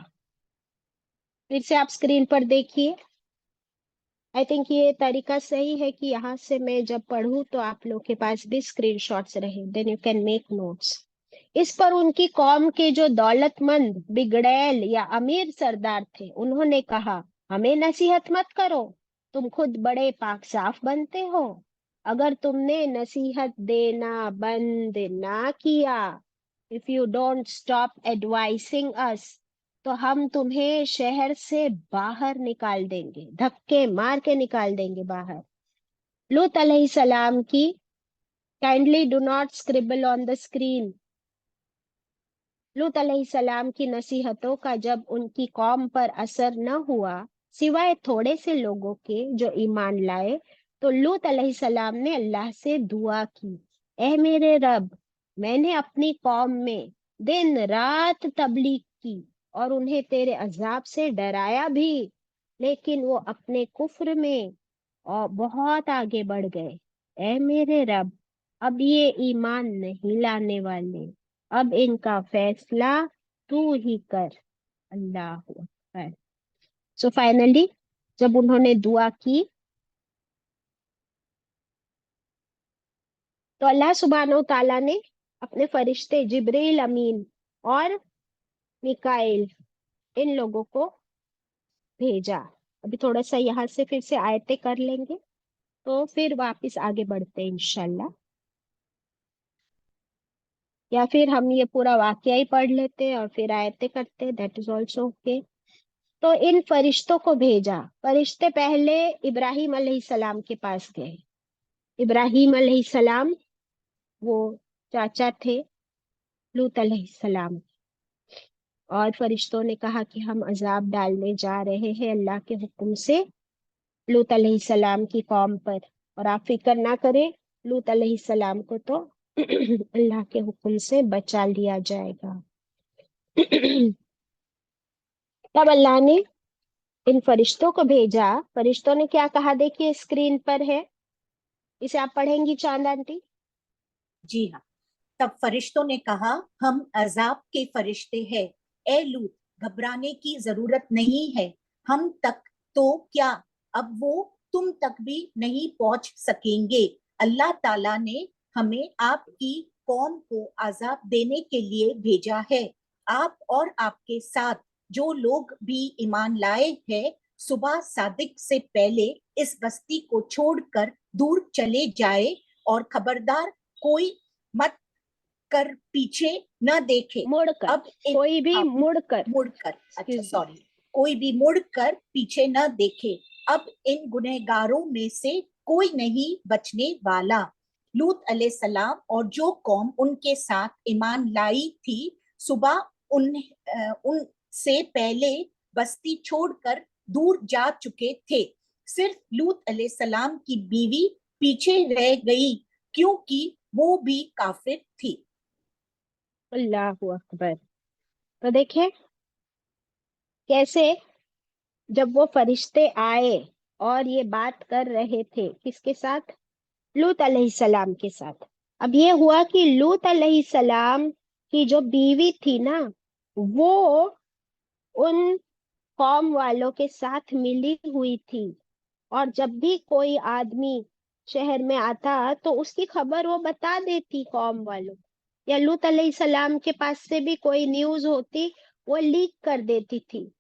फिर से आप स्क्रीन पर देखिए। आई थिंक ये तरीका सही है कि यहाँ से मैं जब पढ़ूं तो आप लोग के पास भी स्क्रीनशॉट्स रहे, then you can make notes. इस पर उनकी कौम के जो दौलतमंद, बिगड़ैल या अमीर सरदार थे, उन्होंने कहा, हमें नसीहत मत करो, तुम खुद बड़े पाक साफ बनते हो। अगर तुमने नसीहत देना बंद ना किया, if you don't stop advising us, तो हम तुम्हें शहर से बाहर निकाल देंगे, धक्के मार के निकाल देंगे बाहर। लूत अलैहिस्सलाम की, kindly do not scribble on the screen. लूत अलैहिस्सलाम की नसीहतों का जब उनकी कौम पर असर न हुआ, सिवाय थोड़े से लोगों के जो ईमान लाए, तो लूत अलैहिस्सलाम ने अल्लाह से दुआ की, ए मेरे रब, मैंने अपनी कौम में दिन रात तबलीग की और उन्हें तेरे अजाब से डराया भी, लेकिन वो अपने कुफ्र में और बहुत आगे बढ़ गए। ए मेरे रब, अब ये ईमान नहीं लाने वाले, अब इनका फैसला तू ही कर। अल्लाह अकबर। सो फाइनली जब उन्होंने दुआ की तो अल्लाह सुब्हानहू ताला ने अपने फरिश्ते जिब्रील अमीन और मिकाइल, इन लोगों को भेजा। अभी थोड़ा सा यहाँ से फिर से आयतें कर लेंगे तो फिर वापस आगे बढ़ते हैं इंशाल्लाह, या फिर हम ये पूरा वाकया ही पढ़ लेते हैं और फिर आयतें करते हैं, दैट इज ऑल्सो ओके। तो इन फरिश्तों को भेजा। फरिश्ते पहले इब्राहिम अलैहिस्सलाम के पास गए। इब्राहिम अलैहिस्सलाम वो चाचा थे लूत अलैहिस्सलाम, और फरिश्तों ने कहा कि हम अजाब डालने जा रहे हैं अल्लाह के हुक्म से लूत अलैहिस्सलाम की कौम पर, और आप फिक्र ना करें, लूत अलैहिस्सलाम को तो अल्लाह के हुक्म से बचा लिया जाएगा। तब अल्लाह ने इन फरिश्तों को भेजा। फरिश्तों ने क्या कहा, देखिए स्क्रीन पर है, इसे आप पढ़ेंगी चांद आंटी? जी हाँ। तब फरिश्तों ने कहा, हम अजाब के फरिश्ते हैं, ए लूत, घबराने की जरूरत नहीं है, हम तक तो क्या अब वो तुम तक भी नहीं पहुंच सकेंगे। अल्लाह ताला ने हमें आपकी कौम को आजाब देने के लिए भेजा है। आप और आपके साथ जो लोग भी ईमान लाए हैं सुबह सादिक से पहले इस बस्ती को छोड़कर दूर चले जाए और खबरदार कोई मत कर पीछे न देखे। मुड़कर, अब कोई भी मुड़कर, मुड़कर, अच्छा Excuse me. सॉरी, कोई भी मुड़कर पीछे न देखे। अब इन गुनहगारों में से कोई नहीं बचने वाला। लूत अलैहिस्सलाम और जो कौम उनके साथ ईमान लाई थी सुबह उनसे पहले बस्ती छोड़कर दूर जा चुके थे। सिर्फ लूत अलैहिस्सलाम की बीवी पीछे रह गई क्योंकि वो भी काफिर थी। अल्लाहु अकबर। तो देखिए कैसे जब वो फरिश्ते आए और ये बात कर रहे थे किसके साथ, लूत अलैहिस्सलाम के साथ। अब ये हुआ कि लूत अलैहिस्सलाम की जो बीवी थी ना वो उन कौम वालों के साथ मिली हुई थी, और जब भी कोई आदमी शहर में आता तो उसकी खबर वो बता देती कौम वालों, या लूत अलैहिस्सलाम के पास से भी कोई न्यूज होती वो लीक कर देती थी।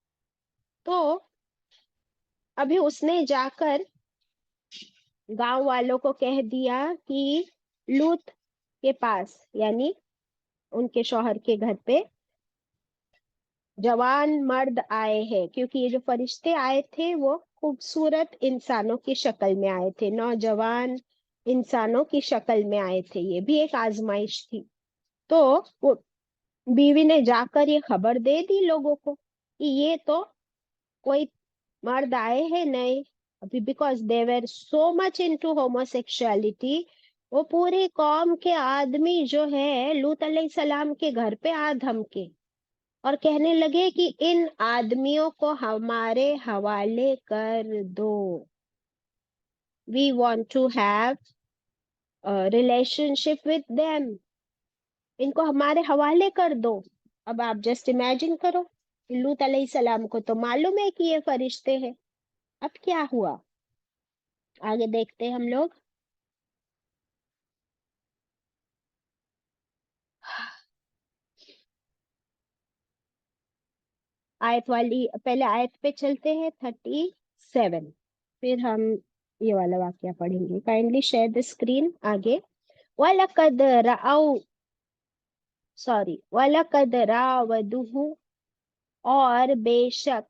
तो अभी उसने जाकर गांव वालों को कह दिया कि लूत के पास यानी उनके शौहर के घर पे जवान मर्द आए हैं, क्योंकि ये जो फरिश्ते आए थे वो खूबसूरत इंसानों की शक्ल में आए थे, नौजवान इंसानों की शक्ल में आए थे। ये भी एक आजमाइश थी। तो वो बीवी ने जाकर ये खबर दे दी लोगों को कि ये तो कोई मर्द आए हैं नए। अभी because they were so much into homosexuality, वो पूरी कौम के आदमी जो है लूत अलैहिस्सलाम के घर पे आ धमके और कहने लगे कि इन आदमियों को हमारे हवाले कर दो, we want to have relationship with them, इनको हमारे हवाले कर दो। अब आप जस्ट इमेजिन करो, लूत अलैहिस्सलाम को तो मालूम है कि ये फरिश्ते हैं। अब क्या हुआ आगे देखते हैं हम लोग। आयत वाली पहले आयत पे चलते हैं 37, फिर हम ये वाला वाक्या पढ़ेंगे। काइंडली शेयर द स्क्रीन आगे। वलकद राउ वलकद रावदुहु, और बेशक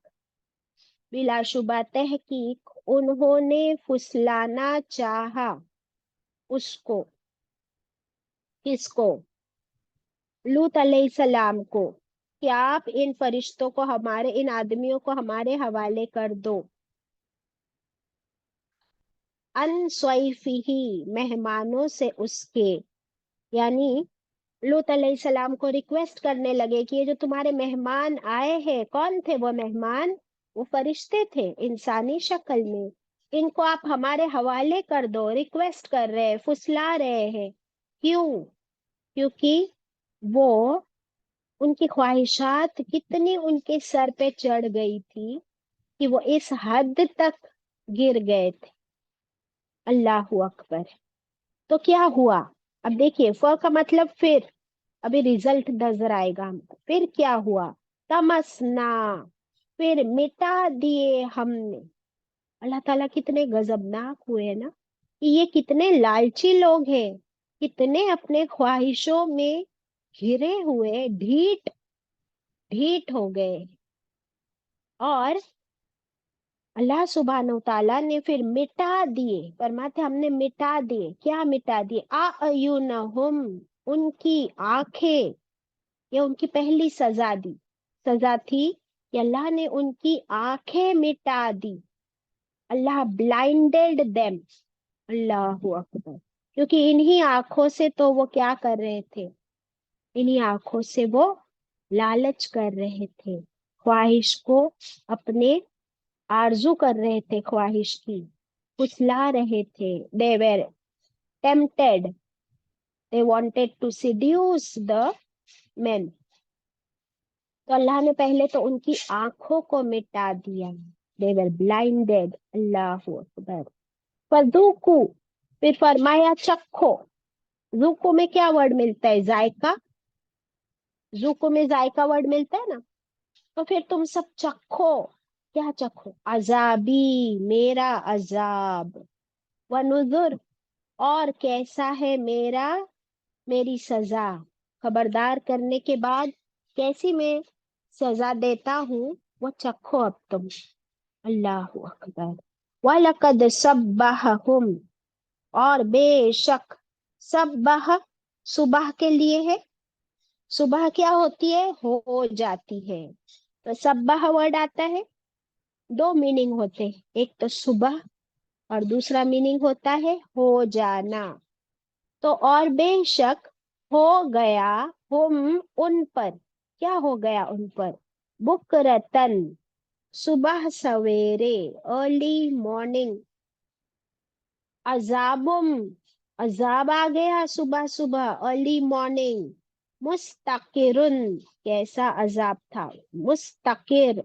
बिलाशुबा तहकीक उन्होंने फुसलाना चाहा उसको, किसको, लूत अलैहिस्सलाम को, कि आप इन फरिश्तों को हमारे, इन आदमियों को हमारे हवाले कर दो। अनस्वैफिही, मेहमानों से उसके, यानी लूत अलैहिस्सलाम को रिक्वेस्ट करने लगे कि ये जो तुम्हारे मेहमान आए हैं, कौन थे वो मेहमान, वो फरिश्ते थे इंसानी शक्ल में, इनको आप हमारे हवाले कर दो। रिक्वेस्ट कर रहे हैं, फुसला रहे हैं। क्यों? क्योंकि वो उनकी ख्वाहिशात कितनी उनके सर पे चढ़ गई थी कि वो इस हद तक गिर गए थे। अल्लाहु अकबर। तो क्या हुआ? अब देखिए फ का मतलब फिर, अभी रिजल्ट नजर आएगा हमको। फिर क्या हुआ? तमसना, फिर मिटा दिए हमने। अल्लाह ताला कितने गजबनाक हुए हैं ना, कि ये कितने लालची लोग हैं, कितने अपने ख्वाहिशों में घिरे हुए ढीठ ढीठ हो गए। और अल्लाह सुब्हानो ताला ने फिर मिटा दिए, फरमाते हमने मिटा दिए। क्या मिटा दिए? आयुनहुम, उनकी आंखें। ये उनकी पहली सजा दी, सजा थी कि अल्लाह ने उनकी आंखें मिटा दी। अल्लाह ब्लाइंडेड देम। अल्लाहु अकबर। क्योंकि इन्हीं आंखों से तो वो क्या कर रहे थे, इन्हीं आंखों से वो लालच कर रहे थे, ख्वाहिश को अपने आरजू कर रहे थे, ख्वाहिश की फुसला रहे थे। They were tempted, they wanted to seduce the men। तो अल्लाह ने पहले तो उनकी आंखों को मिटा दिया, दे वर ब्लाइंडेड। अल्लाह अकबर। फदूकू, फिर फरमाया चखो। जूको में क्या वर्ड मिलता है? जायका। जूको में जायका वर्ड मिलता है ना। तो फिर तुम सब चखो। क्या चखो? अजाबी, मेरा अजाब। व नुजुर, और कैसा है मेरा, मेरी सजा। खबरदार करने के बाद कैसी मैं सजा देता हूँ, वो चखो अब तुम। अल्लाह अकबर। वलकद सब्बहहुम, और बेशक, सब्बह सुबह के लिए है। सुबह क्या होती है? हो जाती है। तो सब्बह वर्ड आता है, दो मीनिंग होते हैं, एक तो सुबह और दूसरा मीनिंग होता है हो जाना। तो और बेशक हो गया, हम उन पर, क्या हो गया उन पर? बुकरतन, सुबह सवेरे, अर्ली मॉर्निंग। अजाबुम, अजाब आ गया सुबह सुबह, अर्ली मॉर्निंग। मुस्तकिरुन, कैसा अजाब था? मुस्तकिर,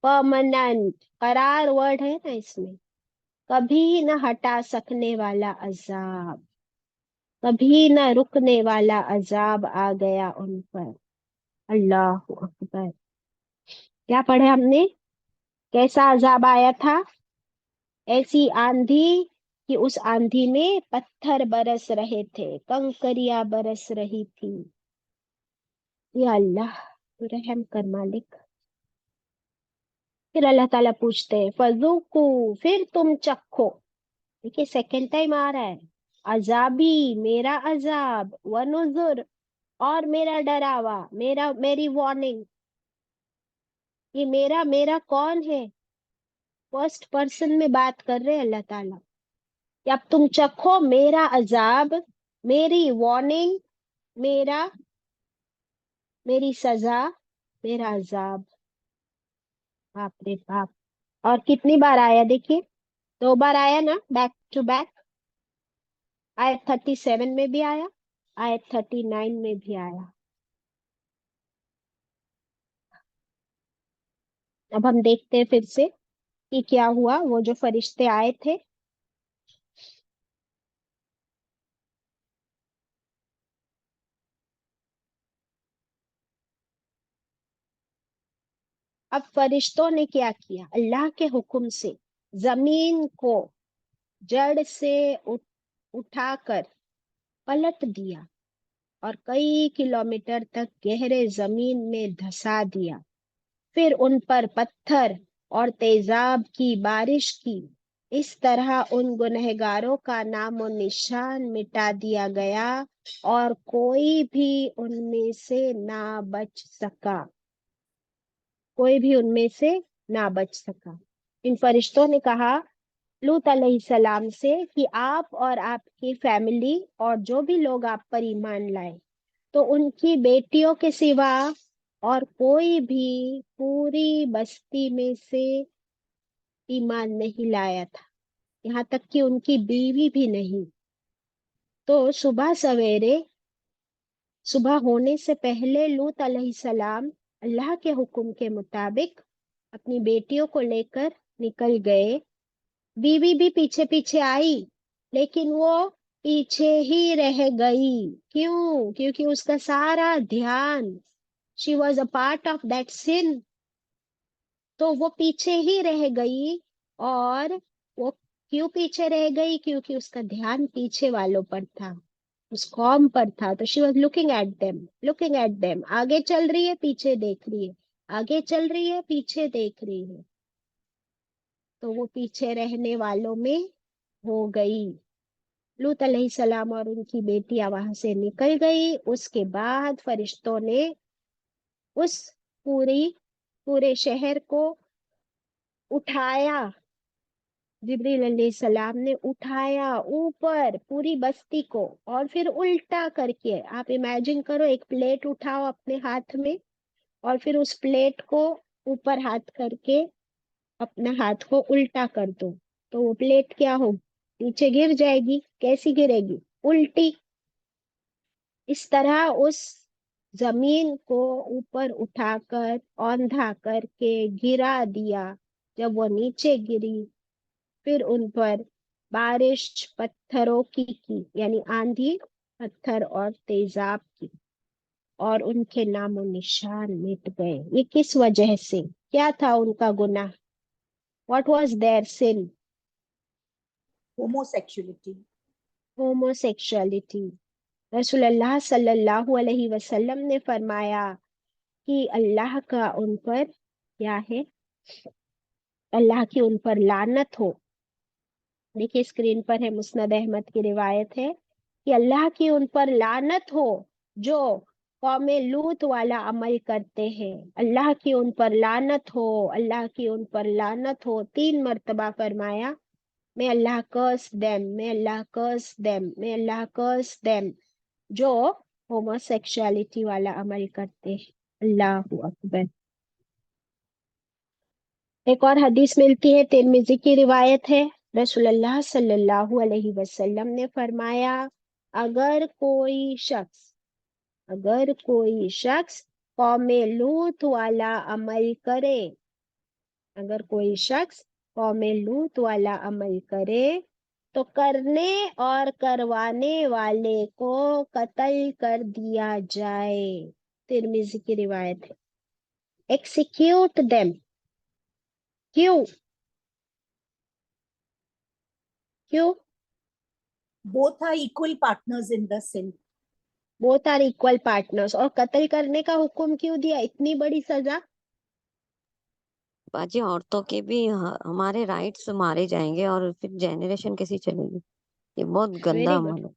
परमानेंट, करार वर्ड है ना इसमें, कभी न हटा सकने वाला अजाब, कभी न रुकने वाला अजाब आ गया उन पर। अल्लाह अकबर। क्या पढ़े हमने? कैसा अजाब आया था? ऐसी आंधी कि उस आंधी में पत्थर बरस रहे थे, कंकरियां बरस रही थी। या अल्लाह, तू रहम कर मालिक। फिर अल्लाह ताला पूछते हैं फजूकू, फिर तुम चखो। देखिए सेकेंड टाइम आ रहा है। अजाबी, मेरा अजाब, व नुजुर, और मेरा डरावा, मेरा, मेरी वार्निंग। ये मेरा, मेरा कौन है? फर्स्ट पर्सन में बात कर रहे हैं अल्लाह ताला कि अब तुम चखो मेरा अजाब, मेरी वार्निंग, मेरा, मेरी सजा, मेरा अजाब। बाप रे बाप। और कितनी बार आया देखिए, दो बार आया ना, बैक टू बैक। आयत 37 में भी आया, आयत 39 में भी आया। अब हम देखते हैं फिर से कि क्या हुआ। वो जो फरिश्ते आए थे, अब फरिश्तों ने क्या किया? अल्लाह के हुक्म से जमीन को जड़ से उठाकर पलट दिया और कई किलोमीटर तक गहरे जमीन में धंसा दिया। फिर उन पर पत्थर और तेजाब की बारिश की। इस तरह उन गुनहगारों का नामो निशान मिटा दिया गया और कोई भी उनमें से ना बच सका, कोई भी उनमें से ना बच सका। इन फरिश्तों ने कहा लूत अलैहिस्सलाम से कि आप और आपकी फैमिली और जो भी लोग आप पर ईमान लाए, तो उनकी बेटियों के सिवा और कोई भी पूरी बस्ती में से ईमान नहीं लाया था, यहाँ तक कि उनकी बीवी भी नहीं। तो सुबह सवेरे, सुबह होने से पहले लूत अलैहिस्सलाम अल्लाह के हुक्म के मुताबिक अपनी बेटियों को लेकर निकल गए। बीवी भी पीछे पीछे आई, लेकिन वो पीछे ही रह गई। क्यों? क्योंकि उसका सारा ध्यान, she was a part of that sin, तो वो पीछे ही रह गई। और वो क्यों पीछे रह गई? क्योंकि उसका ध्यान पीछे वालों पर था, उस कौम पर था। तो she was looking at them, looking at them. आगे चल रही है, पीछे देख रही है, आगे चल रही है, पीछे देख रही है। तो वो पीछे रहने वालों में हो गई। लूत अलैहिस्सलाम और उनकी बेटियां वहां से निकल गई। उसके बाद फरिश्तों ने उस पूरी पूरे शहर को उठाया। जिब्रील अलैहिस्सलाम ने उठाया ऊपर पूरी बस्ती को, और फिर उल्टा करके, आप इमेजिन करो, एक प्लेट उठाओ अपने हाथ में और फिर उस प्लेट को ऊपर हाथ करके अपना हाथ को उल्टा कर दो, तो वो प्लेट क्या हो? नीचे गिर जाएगी। कैसी गिरेगी? उल्टी। इस तरह उस जमीन को ऊपर उठाकर औंधा करके गिरा दिया। जब वो नीचे गिरी फिर उन पर बारिश पत्थरों की यानी आंधी, पत्थर और तेजाब की, और उनके नामो निशान मिट गए। ये किस वजह से? क्या था उनका गुनाह? What was their sin? homosexuality. Homosexuality. रसूलुल्लाह सल्लल्लाहु अलैहि वसल्लम ने फरमाया कि अल्लाह का उन पर क्या है? अल्लाह की उन पर लानत हो। देखिए स्क्रीन पर है, मुस्नद अहमद की रिवायत है कि अल्लाह की उन पर लानत हो जो कौमे लूत वाला अमल करते हैं। अल्लाह की उन पर लानत हो, अल्लाह की उन पर लानत हो। 3 मर्तबा फरमाया, may Allah curse them, may Allah curse them, may Allah curse them, जो होमोसेक्सुअलिटी वाला अमल करते हैं। अल्लाहू अकबर। एक और हदीस मिलती है, तिर्मिजी की रिवायत है। रसूलुल्लाह सल्लल्लाहु अलैहि वसल्लम ने फरमाया, अगर कोई शख्स अगर कोई शख्स कौमे लूत वाला अमल करे, अगर कोई शख्स कौमे लूत वाला अमल करे तो करने और करवाने वाले को कत्ल कर दिया जाए। तिर्मिजी की रिवायत है। Execute them. क्यों? क्यों? Both are equal partners in the sin. Both are equal partners. और कत्ल करने का हुक्म क्यों दिया? इतनी बड़ी सजा? बाजी औरतों के भी हमारे राइट्स मारे जाएंगे और फिर जेनरेशन कैसी चलेगी? ये बहुत गंदा वेरी गुड, अमल है।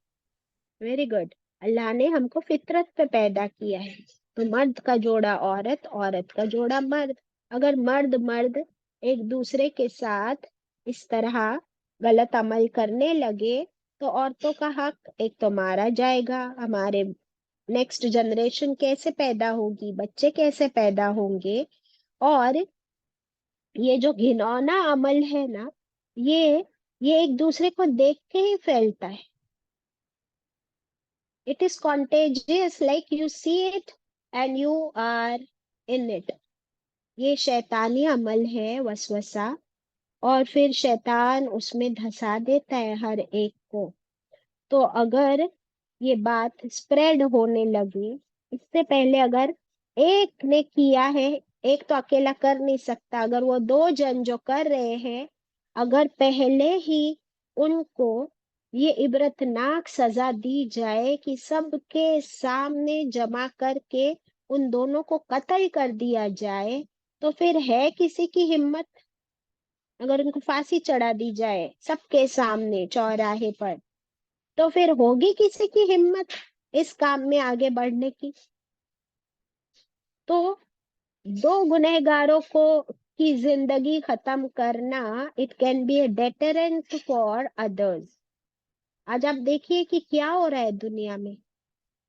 Very good. अल्लाह ने हमको फितरत पे पैदा किया है, तो मर्द का जोड़ा औरत, औरत का जोड़ा मर्द। अगर मर्द मर्द एक दूसरे के साथ इस तरह गलत अमल करने लगे तो औरतों का हक एक तो मारा जाएगा। हमारे नेक्स्ट जनरेशन कैसे पैदा होगी, बच्चे कैसे पैदा होंगे? और ये जो घिनौना अमल है ना, ये एक दूसरे को देख के ही फैलता है। It is contagious, like you see it and you are in it. ये शैतानी अमल है, वसवसा, और फिर शैतान उसमें धसा देता है हर एक को। तो अगर ये बात स्प्रेड होने लगी, इससे पहले अगर एक ने किया है, एक तो अकेला कर नहीं सकता, अगर वो 2 जन जो कर रहे हैं, अगर पहले ही उनको ये इबरतनाक सजा दी जाए कि सबके सामने जमा करके उन दोनों को कत्ल कर दिया जाए, तो फिर है किसी की हिम्मत? अगर उनको फांसी चढ़ा दी जाए सबके सामने चौराहे पर, तो फिर होगी किसी की हिम्मत इस काम में आगे बढ़ने की? तो 2 गुनहगारों को की जिंदगी खत्म करना, it can be A deterrent for others. आज आप देखिए कि क्या हो रहा है दुनिया में।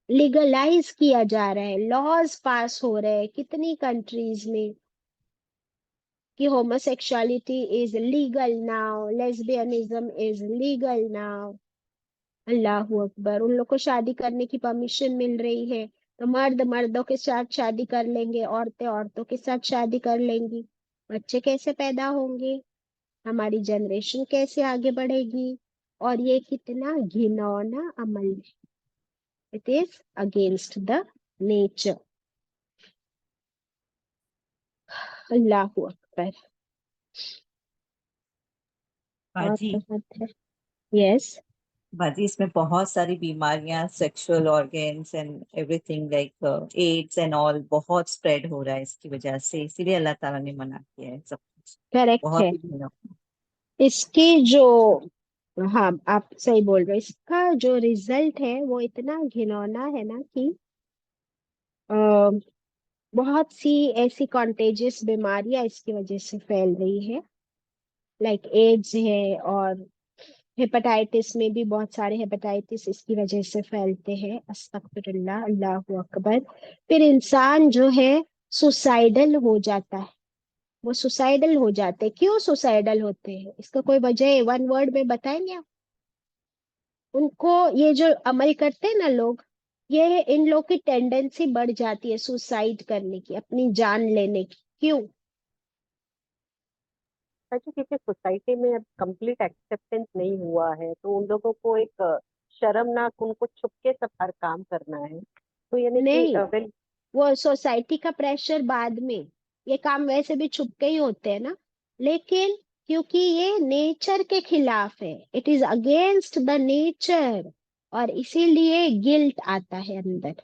लीगलाइज किया जा रहा है, लॉज पास हो रहे हैं कितनी कंट्रीज में कि homosexuality is legal now, lesbianism is legal now. Allah अकबर। उन लोग को शादी करने की परमिशन मिल रही है, तो मर्द मर्दों के साथ शादी कर लेंगे, औरतें औरतों के साथ शादी कर लेंगी। बच्चे कैसे पैदा होंगे? हमारी जनरेशन कैसे आगे बढ़ेगी? और ये कितना घिनौना अमल है। It is against the nature. Allah अकबर। और बाजी बहुत है। यस। बाजी इसमें बहुत सारी बीमारियां, sexual organs and everything like AIDS and all बहुत स्प्रेड हो रहा है इसकी वजह से, इसीलिए अल्लाह ताला ने मना किया है सब कुछ। करेक्ट है। बहुत ही घिनौना। इसकी जो, हाँ आप सही बोल रहे हो, इसका जो रिजल्ट है वो इतना घिनौना है ना कि अ, बहुत सी ऐसी कॉन्टेजियस बीमारियां इसकी वजह से फैल रही है, लाइक एड्स है, और हेपेटाइटिस में भी बहुत सारे हेपेटाइटिस इसकी वजह से फैलते हैं। अस्तगफिरुल्लाह, अल्लाहू अकबर। फिर इंसान जो है सुसाइडल हो जाता है। वो सुसाइडल हो जाते हैं। क्यों सुसाइडल होते हैं? इसका कोई वजह है? 1 वर्ड में बताएंगे आप? उनको ये जो अमल करते हैं ना लोग, ये इन लोग की टेंडेंसी बढ़ जाती है सुसाइड करने की, अपनी जान लेने की। क्यों? ताकि क्योंकि सोसाइटी में अब कंप्लीट एक्सेप्टेंस नहीं हुआ है, तो उन लोगों को एक शर्मनाक, उनको छुपके सब हर काम करना है। तो यानी कि नहीं, वेल, वो सोसाइटी का प्रेशर बाद में, ये काम वैसे भी छुप के ही होते हैं ना। लेकिन क्योंकि ये नेचर के खिलाफ है, it is against the nature, और इसीलिए गिल्ट आता है अंदर।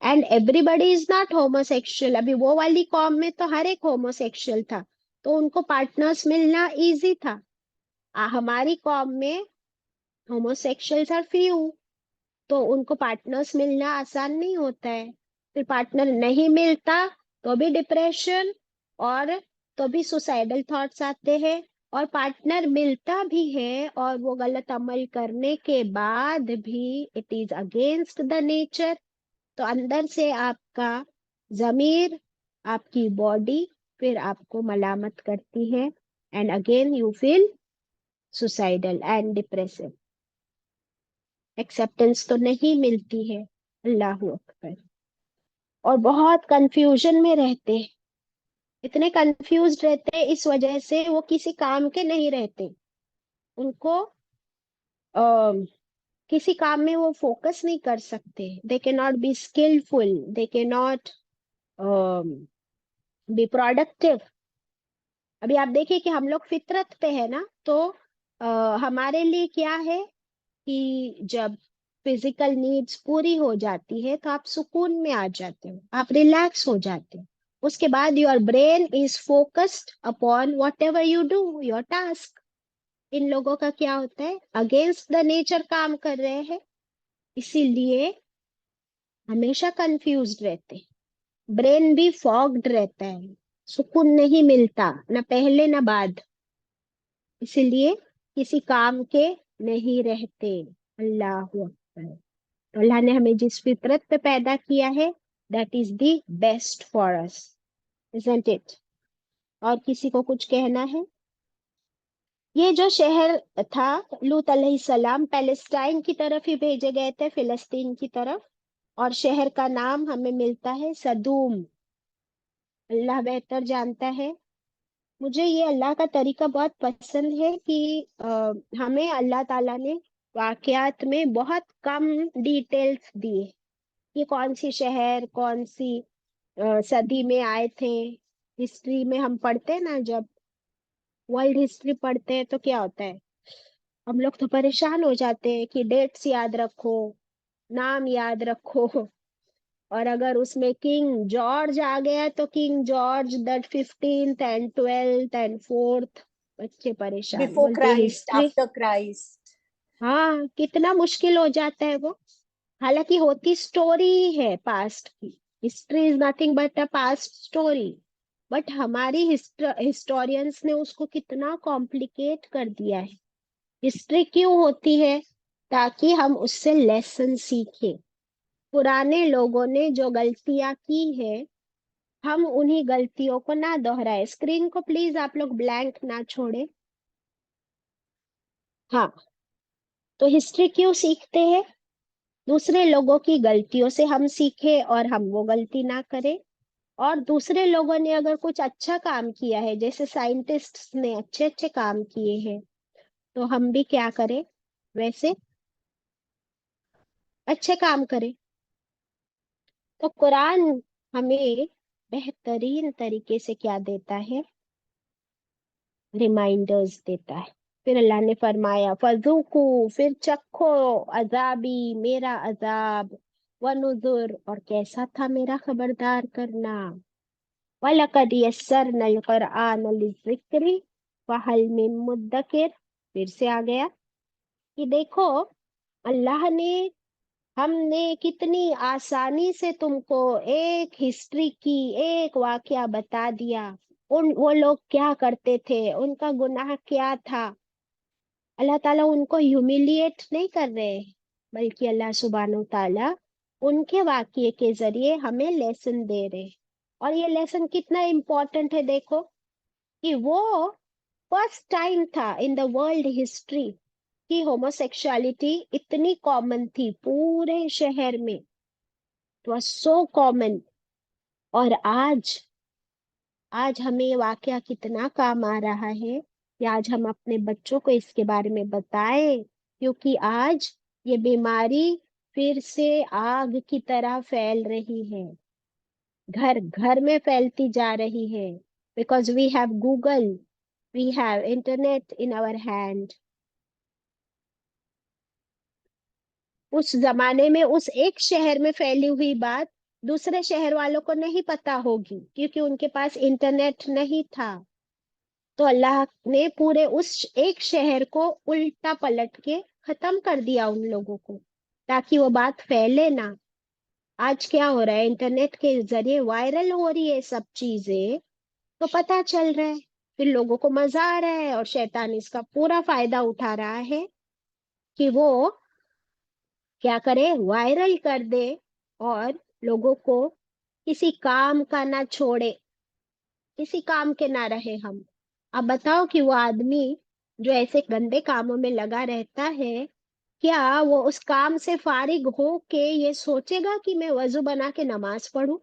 And everybody is not homosexual. अभी वो वाली कॉम में तो हर एक होमोसेक्सुअल था, तो उनको पार्टनर्स मिलना इजी था। हमारी कॉम में होमोसेक्सुअल्स आर फ्यू, तो उनको पार्टनर्स मिलना आसान नहीं होता है। फिर पार्टनर नहीं मिलता तो भी डिप्रेशन, और तो भी सुसाइडल थॉट्स आते हैं। और पार्टनर मिलता भी है और वो गलत अमल करने के बाद भी it is against the nature, तो अंदर से आपका जमीर, आपकी बॉडी फिर आपको मलामत करती है, and again you feel suicidal and depressive. Acceptance तो नहीं मिलती है। अल्लाह अकबर। और बहुत कंफ्यूजन में रहते हैं, इतने कंफ्यूज रहते हैं, इस वजह से वो किसी काम के नहीं रहते। उनको किसी काम में वो फोकस नहीं कर सकते। They can not be skilful, they can not be productive. अभी आप देखिए कि हम लोग फितरत पे है ना, तो हमारे लिए क्या है कि जब फिजिकल नीड्स पूरी हो जाती है तो आप सुकून में आ जाते हो, आप रिलैक्स हो जाते हो। उसके बाद your brain is focused upon whatever you do your task. इन लोगों का क्या होता है, अगेंस्ट द नेचर काम कर रहे हैं, इसीलिए हमेशा कंफ्यूज रहते, ब्रेन भी फॉग्ड रहता है, सुकून नहीं मिलता ना पहले ना बाद, इसीलिए किसी काम के नहीं रहते। अल्लाह अकबर। तो अल्लाह ने हमें जिस फितरत पे पैदा किया है, that is the best for us, isn't it? और किसी को कुछ कहना है? ये जो शहर था, लूत अलैहिस्सलाम पैलेस्टाइन की तरफ ही भेजे गए थे, फिलिस्तीन की तरफ, और शहर का नाम हमें मिलता है सदूम। अल्लाह बेहतर जानता है। मुझे ये अल्लाह का तरीका बहुत पसंद है कि हमें अल्लाह ताला ने वाकयात में बहुत कम डिटेल्स दिए, कि कौन सी शहर कौन सी सदी में आए थे। हिस्ट्री में हम पढ़ते हैं ना, जब वर्ल्ड हिस्ट्री पढ़ते हैं तो क्या होता है, हम लोग तो परेशान हो जाते हैं कि डेट्स याद रखो, नाम याद रखो। और अगर उसमें किंग जॉर्ज आ गया तो king George the 15th and 12th and 4th, बच्चे परेशान बिफोर बोलते क्राइस्ट, हिस्ट्री। After Christ. हाँ, कितना मुश्किल हो जाता है वो। हालांकि होती स्टोरी है पास्ट की, history is nothing but a past story, but हमारी हिस्टोरियंस ने उसको कितना कॉम्प्लिकेट कर दिया है। हिस्ट्री क्यों होती है? ताकि हम उससे लेसन सीखें। पुराने लोगों ने जो गलतियां की है, हम उन्हीं गलतियों को ना दोहराए। स्क्रीन को प्लीज आप लोग ब्लैंक ना छोड़े। हाँ, तो हिस्ट्री क्यों सीखते हैं? दूसरे लोगों की गलतियों से हम सीखे और हम वो गलती ना करें। और दूसरे लोगों ने अगर कुछ अच्छा काम किया है, जैसे साइंटिस्ट्स ने अच्छे अच्छे काम किए हैं, तो हम भी क्या करें, वैसे अच्छे काम करें। तो कुरान हमें बेहतरीन तरीके से क्या देता है, रिमाइंडर्स देता है। फिर अल्लाह ने फरमाया फजूकू, फिर चखो, अजाबी, मेरा अजाब, वनुजुर, और कैसा था मेरा खबरदार करना। वलकद यस्सरनल कुरआन लिज़िक्रि फहल मिन मुद्दकिर। फिर से आ गया कि देखो, अल्लाह ने, हमने कितनी आसानी से तुमको एक हिस्ट्री की एक वाकया बता दिया। वो लोग क्या करते थे, उनका गुनाह क्या था। अल्लाह ताला उनको ह्यूमिलिएट नहीं कर रहे, बल्कि अल्लाह सुब्हानहू ताला उनके वाकये के जरिए हमें लेसन दे रहे। और ये लेसन कितना इम्पोर्टेंट है, देखो कि वो फर्स्ट टाइम था इन द वर्ल्ड हिस्ट्री कि होमोसेक्सुअलिटी इतनी कॉमन थी पूरे शहर में, इट वाज सो कॉमन। और आज हमें ये वाकया कितना काम आ रहा है कि आज हम अपने बच्चों को इसके बारे में बताएं, क्योंकि आज ये बीमारी फिर से आग की तरह फैल रही है, घर घर में फैलती जा रही है। Because we have Google, we have internet in our hand. उस जमाने में उस एक शहर में फैली हुई बात दूसरे शहर वालों को नहीं पता होगी, क्योंकि उनके पास इंटरनेट नहीं था। तो अल्लाह ने पूरे उस एक शहर को उल्टा पलट के खत्म कर दिया उन लोगों को, ताकि वो बात फैले ना। आज क्या हो रहा है, इंटरनेट के जरिए वायरल हो रही है सब चीजें, तो पता चल रहा है, फिर लोगों को मजा आ रहा है, और शैतान इसका पूरा फायदा उठा रहा है कि वो क्या करे, वायरल कर दे और लोगों को किसी काम का ना छोड़े, किसी काम के ना रहे हम। अब बताओ कि वो आदमी जो ऐसे गंदे कामों में लगा रहता है, क्या वो उस काम से फारिग हो के ये सोचेगा कि मैं वजू बना के नमाज पढ़ूं?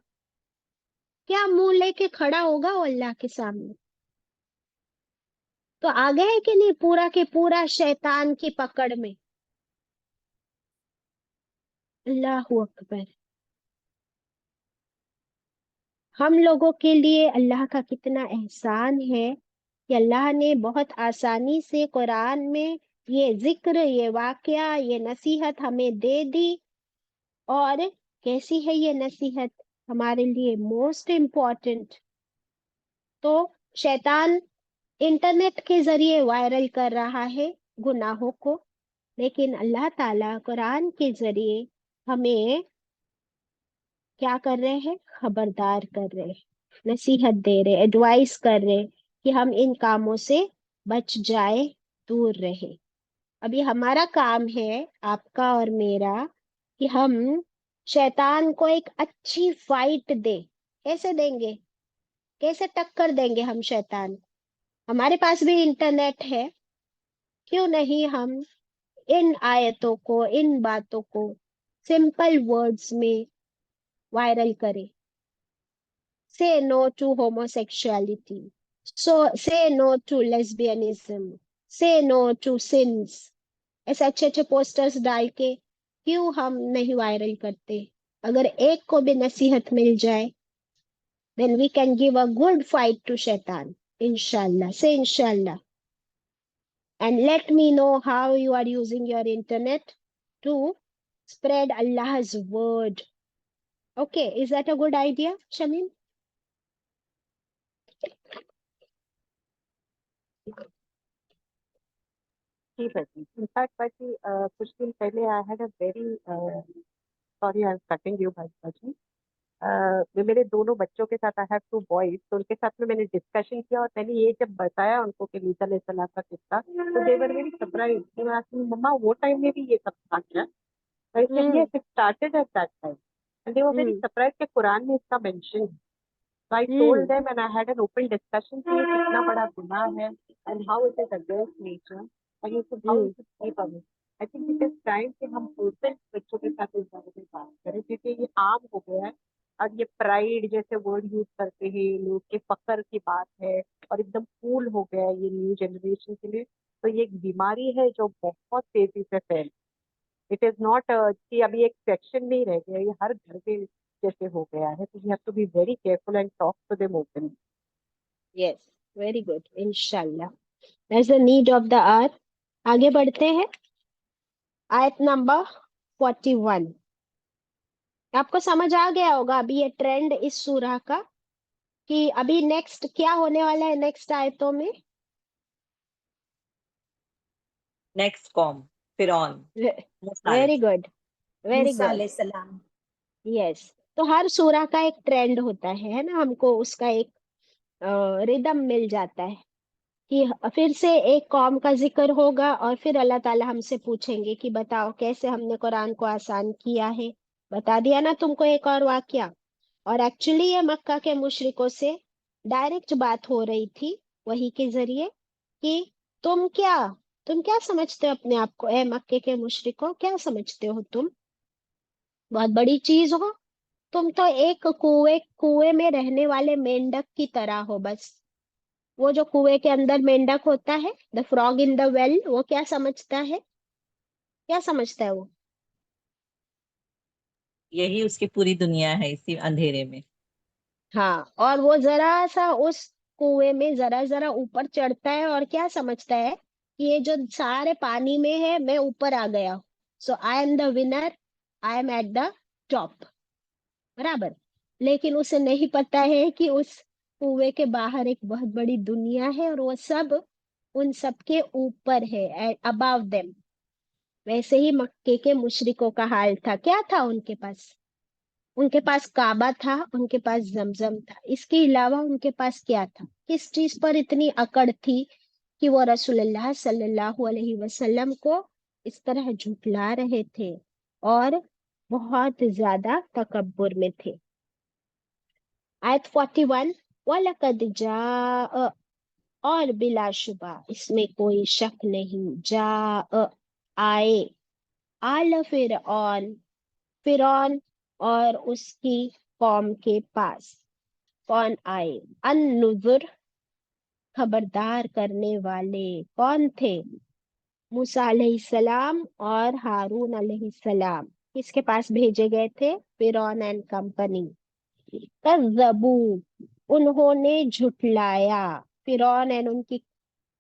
क्या मुंह लेके खड़ा होगा वो अल्लाह के सामने? तो आ गए कि नहीं पूरा के पूरा शैतान की पकड़ में। अल्लाह अकबर। हम लोगों के लिए अल्लाह का कितना एहसान है कि अल्लाह ने बहुत आसानी से कुरान में ये जिक्र, ये वाकया, ये नसीहत हमें दे दी। और कैसी है ये नसीहत हमारे लिए मोस्ट इम्पोर्टेंट? तो शैतान इंटरनेट के जरिए वायरल कर रहा है गुनाहों को, लेकिन अल्लाह ताला कुरान के जरिए हमें क्या कर रहे हैं, खबरदार कर रहे हैं, नसीहत दे रहे, एडवाइस कर रहे कि हम इन कामों से बच जाए, दूर रहे। अभी हमारा काम है, आपका और मेरा, कि हम शैतान को एक अच्छी फाइट दे। कैसे देंगे, कैसे टक्कर देंगे हम शैतान? हमारे पास भी इंटरनेट है, क्यों नहीं हम इन आयतों को, इन बातों को सिंपल वर्ड्स में वायरल करें। Say no to homosexuality. So say no to lesbianism. Say no to sins. ऐसे अच्छे अच्छे पोस्टर्स डाल के क्यों हम नहीं वायरल करते? अगर एक को भी नसीहत मिल जाए, then we can give a good fight to shaitan. Inshallah. Say inshallah. And let me know how you are using your internet to spread Allah's word. Okay, is that a good idea, Shamim? ठीक है जी। In fact बाकी कुछ दिन पहले I had a very sorry I am cutting you बाजी। मेरे दोनों बच्चों के साथ, आई हैव टू बॉयज, तो उनके साथ में मैंने डिस्कशन किया और मैंने ये जब बताया उनको कि मूसा अलैहिस्सलाम का किस्सा, तो दे वर वेरी सरप्राइज। मम्मा वो टाइम में भी ये सब था क्या? I said, yes, it started at that time. And they were very surprised कि कुरान में इसका mention है. So I told them and I had an open discussion कि ये कितना बड़ा गुनाह है and how it is against nature and you should, how you should keep away. I think it is time कि हम open बच्चों के साथ इस बारे में बात करें, क्योंकि ये आम हो गया है और ये प्राइड जैसे वर्ड यूज करते हैं लोग के, फखर की बात है और एकदम कूल हो गया है ये न्यू जनरेशन के लिए। तो ये एक बीमारी है जो बहुत तेजी से फैल, इट इज नॉट कि अभी एक सेक्शन नहीं रह गया, ये हर घर के जैसे हो गया है। तो you have to be very careful and talk to them openly. Yes, very good, इंशाल्लाह, that's the need of the hour. आगे बढ़ते हैं, आयत नंबर 41। आपको समझ आ गया होगा अभी ये ट्रेंड इस सूरह का, कि अभी नेक्स्ट क्या होने वाला है नेक्स्ट आयतों में। नेक्स्ट कॉम फिरौन, मूसा वेरी गुड, वेरी मूसा गुड। अलैहिस्सलाम। यस, तो हर सूरह का एक ट्रेंड होता है ना, हमको उसका एक रिदम मिल जाता है कि फिर से एक कौम का जिक्र होगा और फिर अल्लाह ताला हमसे पूछेंगे कि बताओ कैसे हमने कुरान को आसान किया है। बता दिया ना तुमको एक और वाकया। और एक्चुअली ये मक्का के मुशरिकों से डायरेक्ट बात हो रही थी वही के जरिए कि तुम क्या تم کیا سمجھتے ہو اپنے آپ کو؟ اے مکے کے مشرکوں، کیا سمجھتے ہو تم؟ بہت بڑی چیز ہو؟ تم تو ایک کنویں میں رہنے والے مینڈک کی طرح ہو بس. وہ جو کنویں کے اندر مینڈک ہوتا ہے، دا فراگ ان دا ویل، وہ کیا سمجھتا ہے؟ کیا سمجھتا ہے وہ؟ یہی اس کی پوری دنیا ہے اسی اندھیرے میں. ہاں، اور وہ ذرا سا اس کنویں میں ذرا ذرا اوپر چڑھتا ہے اور کیا سمجھتا ہے کہ یہ جو سارے پانی میں ہے میں اوپر آ گیا ہوں، so I am the winner, I am at the top. برابر. لیکن اسے نہیں پتا ہے کہ اس کنویں کے باہر ایک بہت بڑی دنیا ہے اور وہ سب ان سب کے اوپر ہے، اباؤ دیم. ویسے ہی مکے کے مشرکوں کا حال تھا. کیا تھا ان کے پاس؟ ان کے پاس کعبہ تھا، ان کے پاس زمزم تھا. اس کے علاوہ ان کے پاس کیا تھا؟ کس چیز پر اتنی اکڑ تھی کہ وہ رسول اللہ صلی اللہ علیہ وسلم کو اس طرح جھٹلا رہے تھے اور بہت زیادہ تکبر میں تھے. آیت 41، وَلَقَدْ جَاءَ، اور بلا شبہ اس میں کوئی شک نہیں، جاء آئے، آل فرعون، فرعون اور اس کی قوم کے پاس. کون آئے؟ النذر، خبردار کرنے والے. کون تھے؟ موسیٰ علیہ السلام اور ہارون علیہ السلام. کس کے پاس بھیجے گئے تھے؟ فرعون اینڈ کمپنی. کذبوا، انہوں نے جھٹلایا. فرعون اینڈ ان کی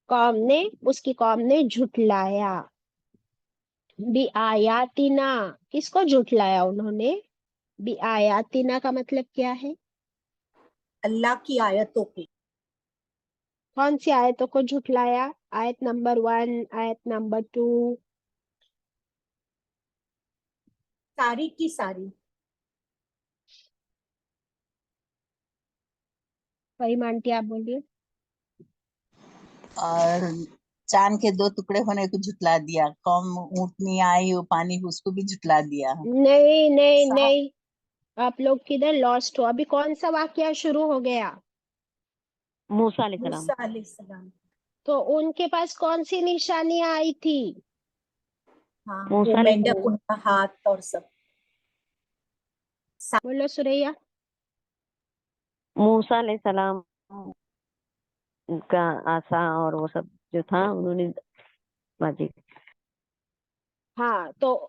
قوم نے، اس کی قوم نے جھٹلایا. بی آیاتنا، کس کو جھٹلایا انہوں نے؟ بی آیاتنا کا مطلب کیا ہے؟ اللہ کی آیتوں کے. کون سی آیتوں کو جھٹلایا؟ آیت نمبر 1، آیت نمبر 2. ساری کی ساری. فہیم آنٹی آپ بولیے. اور چاند کے 2 ٹکڑے ہونے کو جھٹلا دیا. قوم اونٹنی آئی وہ پانی اس کو بھی جھٹلا دیا. نہیں نہیں سا- نہیں، آپ لوگ کدھر لاسٹ ہو؟ ابھی کون سا واقعہ شروع ہو گیا؟ موسیٰ علیہ السلام. موسیٰ علیہ السلام. تو ان کے پاس کون سی نشانیاں آئی تھی؟ ہاں، وہ موسیٰ علیہ مینڈک، ان کا ہاتھ اور سب. بولو سوریا. موسیٰ علیہ السلام کا آسا اور وہ سب جو تھا انہوں نے بازی. ہاں، تو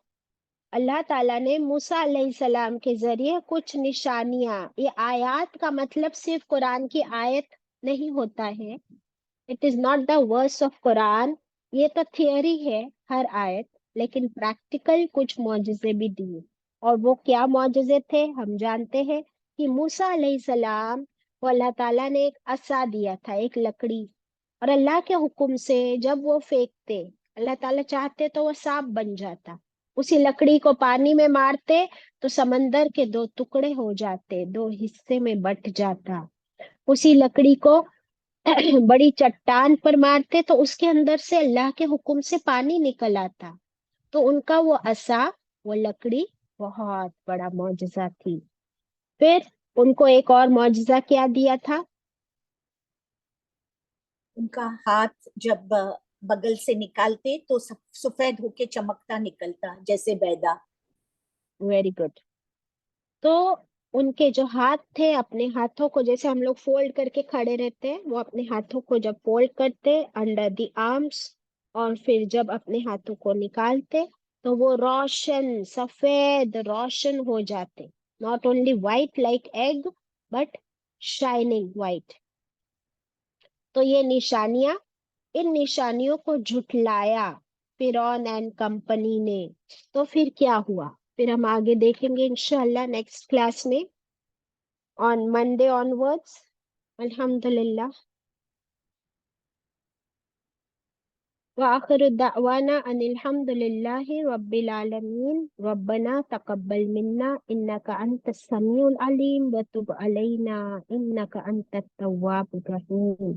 اللہ تعالیٰ نے موسیٰ علیہ السلام کے ذریعے کچھ نشانیاں، یہ آیات کا مطلب صرف قرآن کی آیت نہیں ہوتا ہے. It is not the verse of Quran. یہ تو تھیوری ہے ہر آیت، لیکن پریکٹیکل کچھ معجزے بھی دیے. اور وہ کیا معجزے تھے ہم جانتے ہیں کہ موسیٰ علیہ السلام کو اللہ تعالیٰ نے ایک عصا دیا تھا، ایک لکڑی. اور اللہ کے حکم سے جب وہ پھینکتے، اللہ تعالیٰ چاہتے تو وہ سانپ بن جاتا. اسی لکڑی کو پانی میں مارتے تو سمندر کے 2 ٹکڑے ہو جاتے، 2 حصے میں بٹ جاتا. اسی لکڑی کو بڑی چٹان پر مارتے تو اس کے اندر سے اللہ کے حکم سے پانی نکل آتا. تو ان کا وہ عصا، وہ لکڑی بہت بڑا معجزہ تھی. پھر ان کو ایک اور معجزہ کیا دیا تھا؟ ان کا ہاتھ جب بغل سے نکالتے تو سفید ہو کے چمکتا نکلتا جیسے بیدا. Very good. تو ان کے جو ہاتھ تھے، اپنے ہاتھوں کو جیسے ہم لوگ فولڈ کر کے کھڑے رہتے ہیں، وہ اپنے ہاتھوں کو جب فولڈ کرتے انڈر دی آرمس، اور پھر جب اپنے ہاتھوں کو نکالتے تو وہ روشن، سفید روشن ہو جاتے. Not only white like egg, but shining white. تو یہ نشانیاں، ان نشانیوں کو جھٹلایا فرعون اینڈ کمپنی نے. تو پھر کیا ہوا؟ پھر ہم آگے دیکھیں گے انشاءاللہ نیکسٹ کلاس میں، آن منڈے آنورڈس. الحمدللہ. وآخر دعوانا ان الحمد للہ رب العالمین. ربنا تقبل منا انک انت السمیع العلیم وتب علینا انک انت التواب الرحیم.